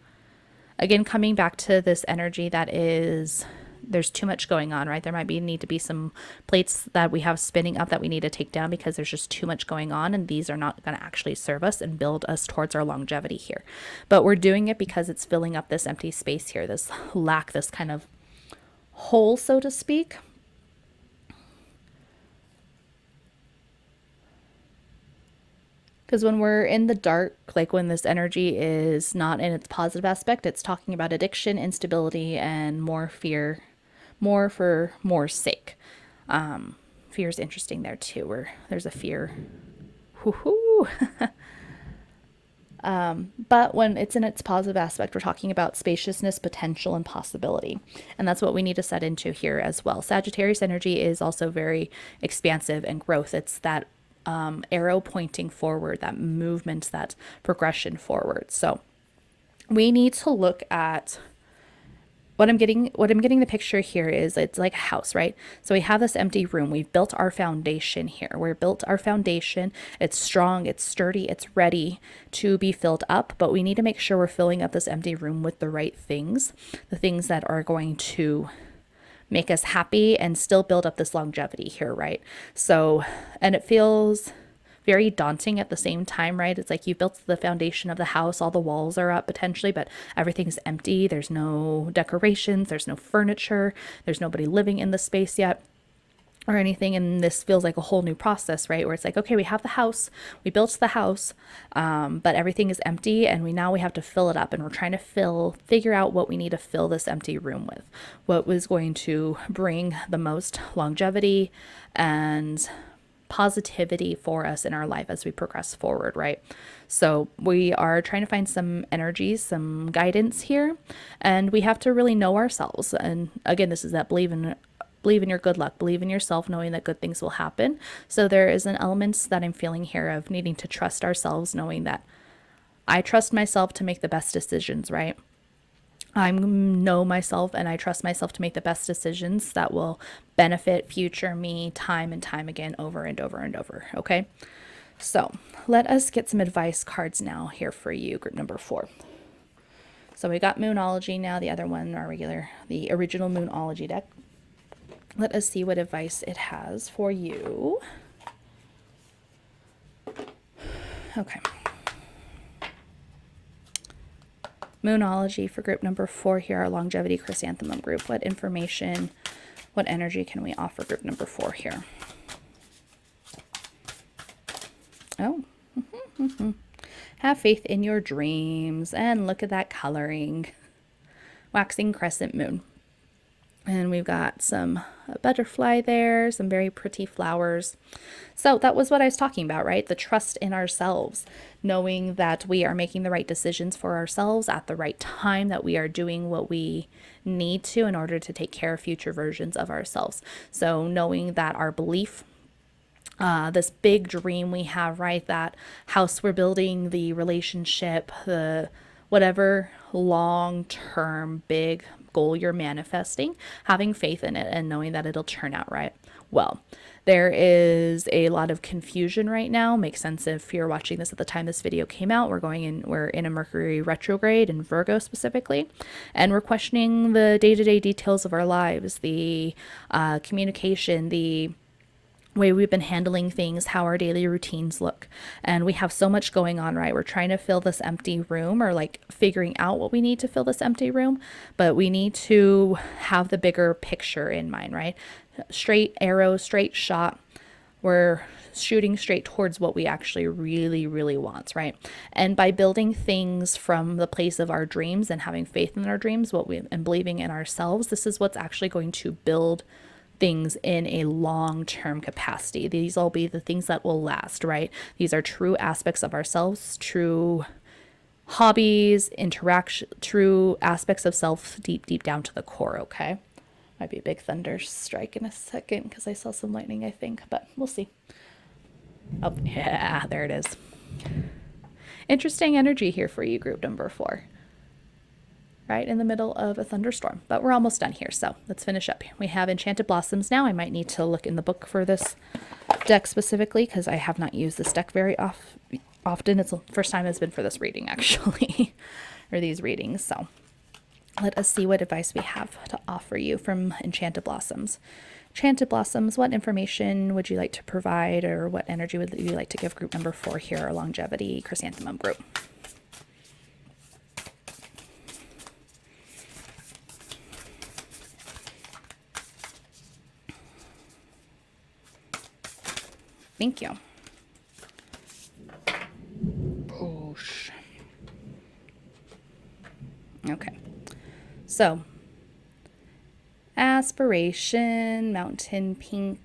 again, coming back to this energy that is... there's too much going on, right? There might need to be some plates that we have spinning up that we need to take down because there's just too much going on, and these are not going to actually serve us and build us towards our longevity here. But we're doing it because it's filling up this empty space here, this lack, this kind of hole, so to speak. Because when we're in the dark, like when this energy is not in its positive aspect, it's talking about addiction, instability, and more fear, more for more's sake. Fear is interesting there too, where there's a fear. Woohoo! But when it's in its positive aspect, we're talking about spaciousness, potential, and possibility. And that's what we need to set into here as well. Sagittarius energy is also very expansive and growth. It's that arrow pointing forward, that movement, that progression forward. So we need to look at what I'm getting the picture here is it's like a house, right? So we have this empty room. We've built our foundation here. We've built our foundation. It's strong, it's sturdy, it's ready to be filled up, but we need to make sure we're filling up this empty room with the right things, the things that are going to make us happy and still build up this longevity here, right? So, and it feels very daunting at the same time, right? It's like you built the foundation of the house, all the walls are up potentially, but everything's empty. There's no decorations, there's no furniture, there's nobody living in the space yet or anything. And this feels like a whole new process, right? Where it's like, okay, we have the house, we built the house, but everything is empty, and now we have to fill it up, and we're trying to figure out what we need to fill this empty room with, what was going to bring the most longevity and positivity for us in our life as we progress forward, right? So we are trying to find some energies, some guidance here, and we have to really know ourselves. And again, this is that believe in your good luck, believe in yourself, knowing that good things will happen. So there is an element that I'm feeling here of needing to trust ourselves, knowing that I trust myself to make the best decisions, right? I know myself and I trust myself to make the best decisions that will benefit future me time and time again, over and over and over. Okay. So let us get some advice cards now here for you, group number 4. So we got Moonology now, the other one, the original Moonology deck. Let us see what advice it has for you. Okay. Moonology for group number 4 here, our longevity chrysanthemum group. What information, what energy can we offer group number 4 here? Oh, have faith in your dreams, and look at that coloring. Waxing crescent moon. And we've got some butterfly there, some very pretty flowers. So that was what I was talking about, right? The trust in ourselves, knowing that we are making the right decisions for ourselves at the right time, that we are doing what we need to in order to take care of future versions of ourselves. So knowing that our belief, this big dream we have, right? That house we're building, the relationship, the whatever long-term big goal you're manifesting, having faith in it and knowing that it'll turn out right. Well, there is a lot of confusion right now. Makes sense if you're watching this at the time this video came out. We're in a Mercury retrograde in Virgo specifically, and we're questioning the day-to-day details of our lives, the communication, the way we've been handling things, how our daily routines look. And we have so much going on, right? We're trying to fill this empty room, or like figuring out what we need to fill this empty room, but we need to have the bigger picture in mind, right? Straight arrow, straight shot. We're shooting straight towards what we actually really want, right? And by building things from the place of our dreams and having faith in our dreams, and believing in ourselves, this is what's actually going to build things in a long-term capacity. These will be the things that will last, right? These are true aspects of ourselves, true hobbies, interaction, true aspects of self, deep down to the core. Okay, might be a big thunder strike in a second because I saw some lightning, I think, but we'll see. Oh yeah, there it is. Interesting energy here for you, group number 4. Right in the middle of a thunderstorm, but we're almost done here, so let's finish up. We have Enchanted Blossoms now. I might need to look in the book for this deck specifically because I have not used this deck very often. It's the first time it's been for this reading, actually, or these readings. So let us see what advice we have to offer you from Enchanted Blossoms. Enchanted Blossoms, what information would you like to provide, or what energy would you like to give group number 4 here, our longevity chrysanthemum group? Thank you. Boosh. Okay. So, aspiration, mountain pink,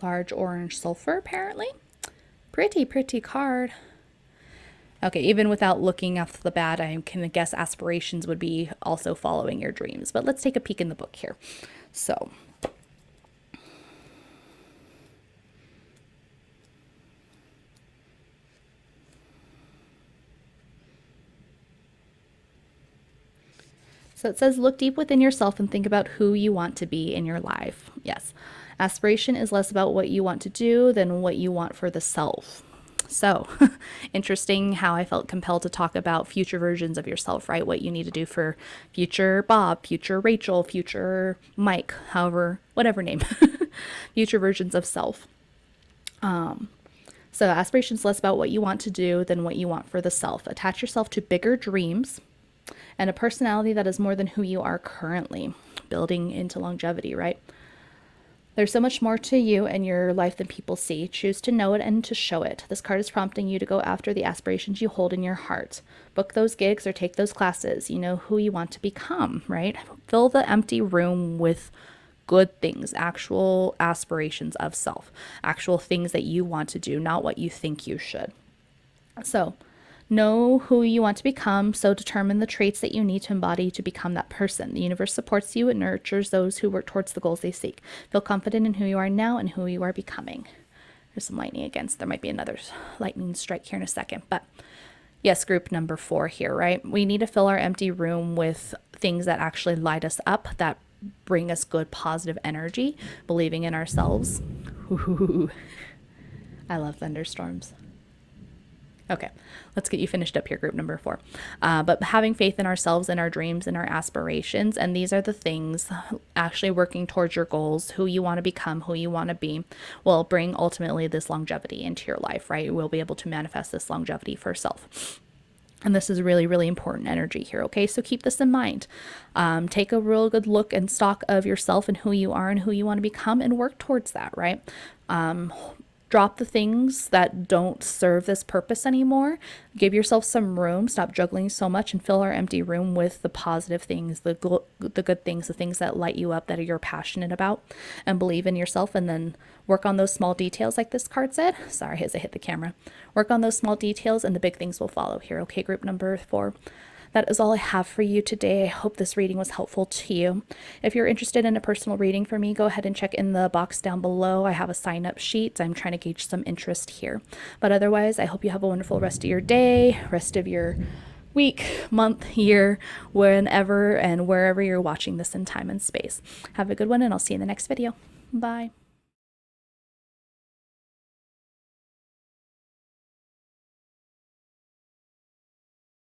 large orange sulfur, apparently. Pretty card. Okay, even without looking off the bat, I can guess aspirations would be also following your dreams. But let's take a peek in the book here. So, it says, look deep within yourself and think about who you want to be in your life. Yes. Aspiration is less about what you want to do than what you want for the self. So interesting how I felt compelled to talk about future versions of yourself, right? What you need to do for future Bob, future Rachel, future Mike, however, whatever name, future versions of self. So aspiration is less about what you want to do than what you want for the self. Attach yourself to bigger dreams and a personality that is more than who you are currently, building into longevity, right? There's so much more to you and your life than people see. Choose to know it and to show it. This card is prompting you to go after the aspirations you hold in your heart. Book those gigs or take those classes. You know who you want to become, right? Fill the empty room with good things, actual aspirations of self, actual things that you want to do, not what you think you should. So, know who you want to become, so determine the traits that you need to embody to become that person. The universe supports you and nurtures those who work towards the goals they seek. Feel confident in who you are now and who you are becoming. There's some lightning again, so there might be another lightning strike here in a second. But yes, group number 4 here, right? We need to fill our empty room with things that actually light us up, that bring us good, positive energy, believing in ourselves. Ooh, I love thunderstorms. Okay, let's get you finished up here, group number 4. But having faith in ourselves and our dreams and our aspirations, and these are the things, actually working towards your goals, who you want to become, who you want to be, will bring ultimately this longevity into your life, right? You will be able to manifest this longevity for self. And this is really important energy here, okay? So keep this in mind. Take a real good look and stock of yourself and who you are and who you want to become, and work towards that, right? Drop the things that don't serve this purpose anymore. Give yourself some room. Stop juggling so much and fill our empty room with the positive things, the good things, the things that light you up, that you're passionate about, and believe in yourself. And then work on those small details like this card said. Sorry, as I hit the camera. Work on those small details and the big things will follow here. Okay, group number 4. That is all I have for you today. I hope this reading was helpful to you. If you're interested in a personal reading for me, go ahead and check in the box down below. I have a sign-up sheet. I'm trying to gauge some interest here. But otherwise, I hope you have a wonderful rest of your day, rest of your week, month, year, whenever and wherever you're watching this in time and space. Have a good one, and I'll see you in the next video. Bye.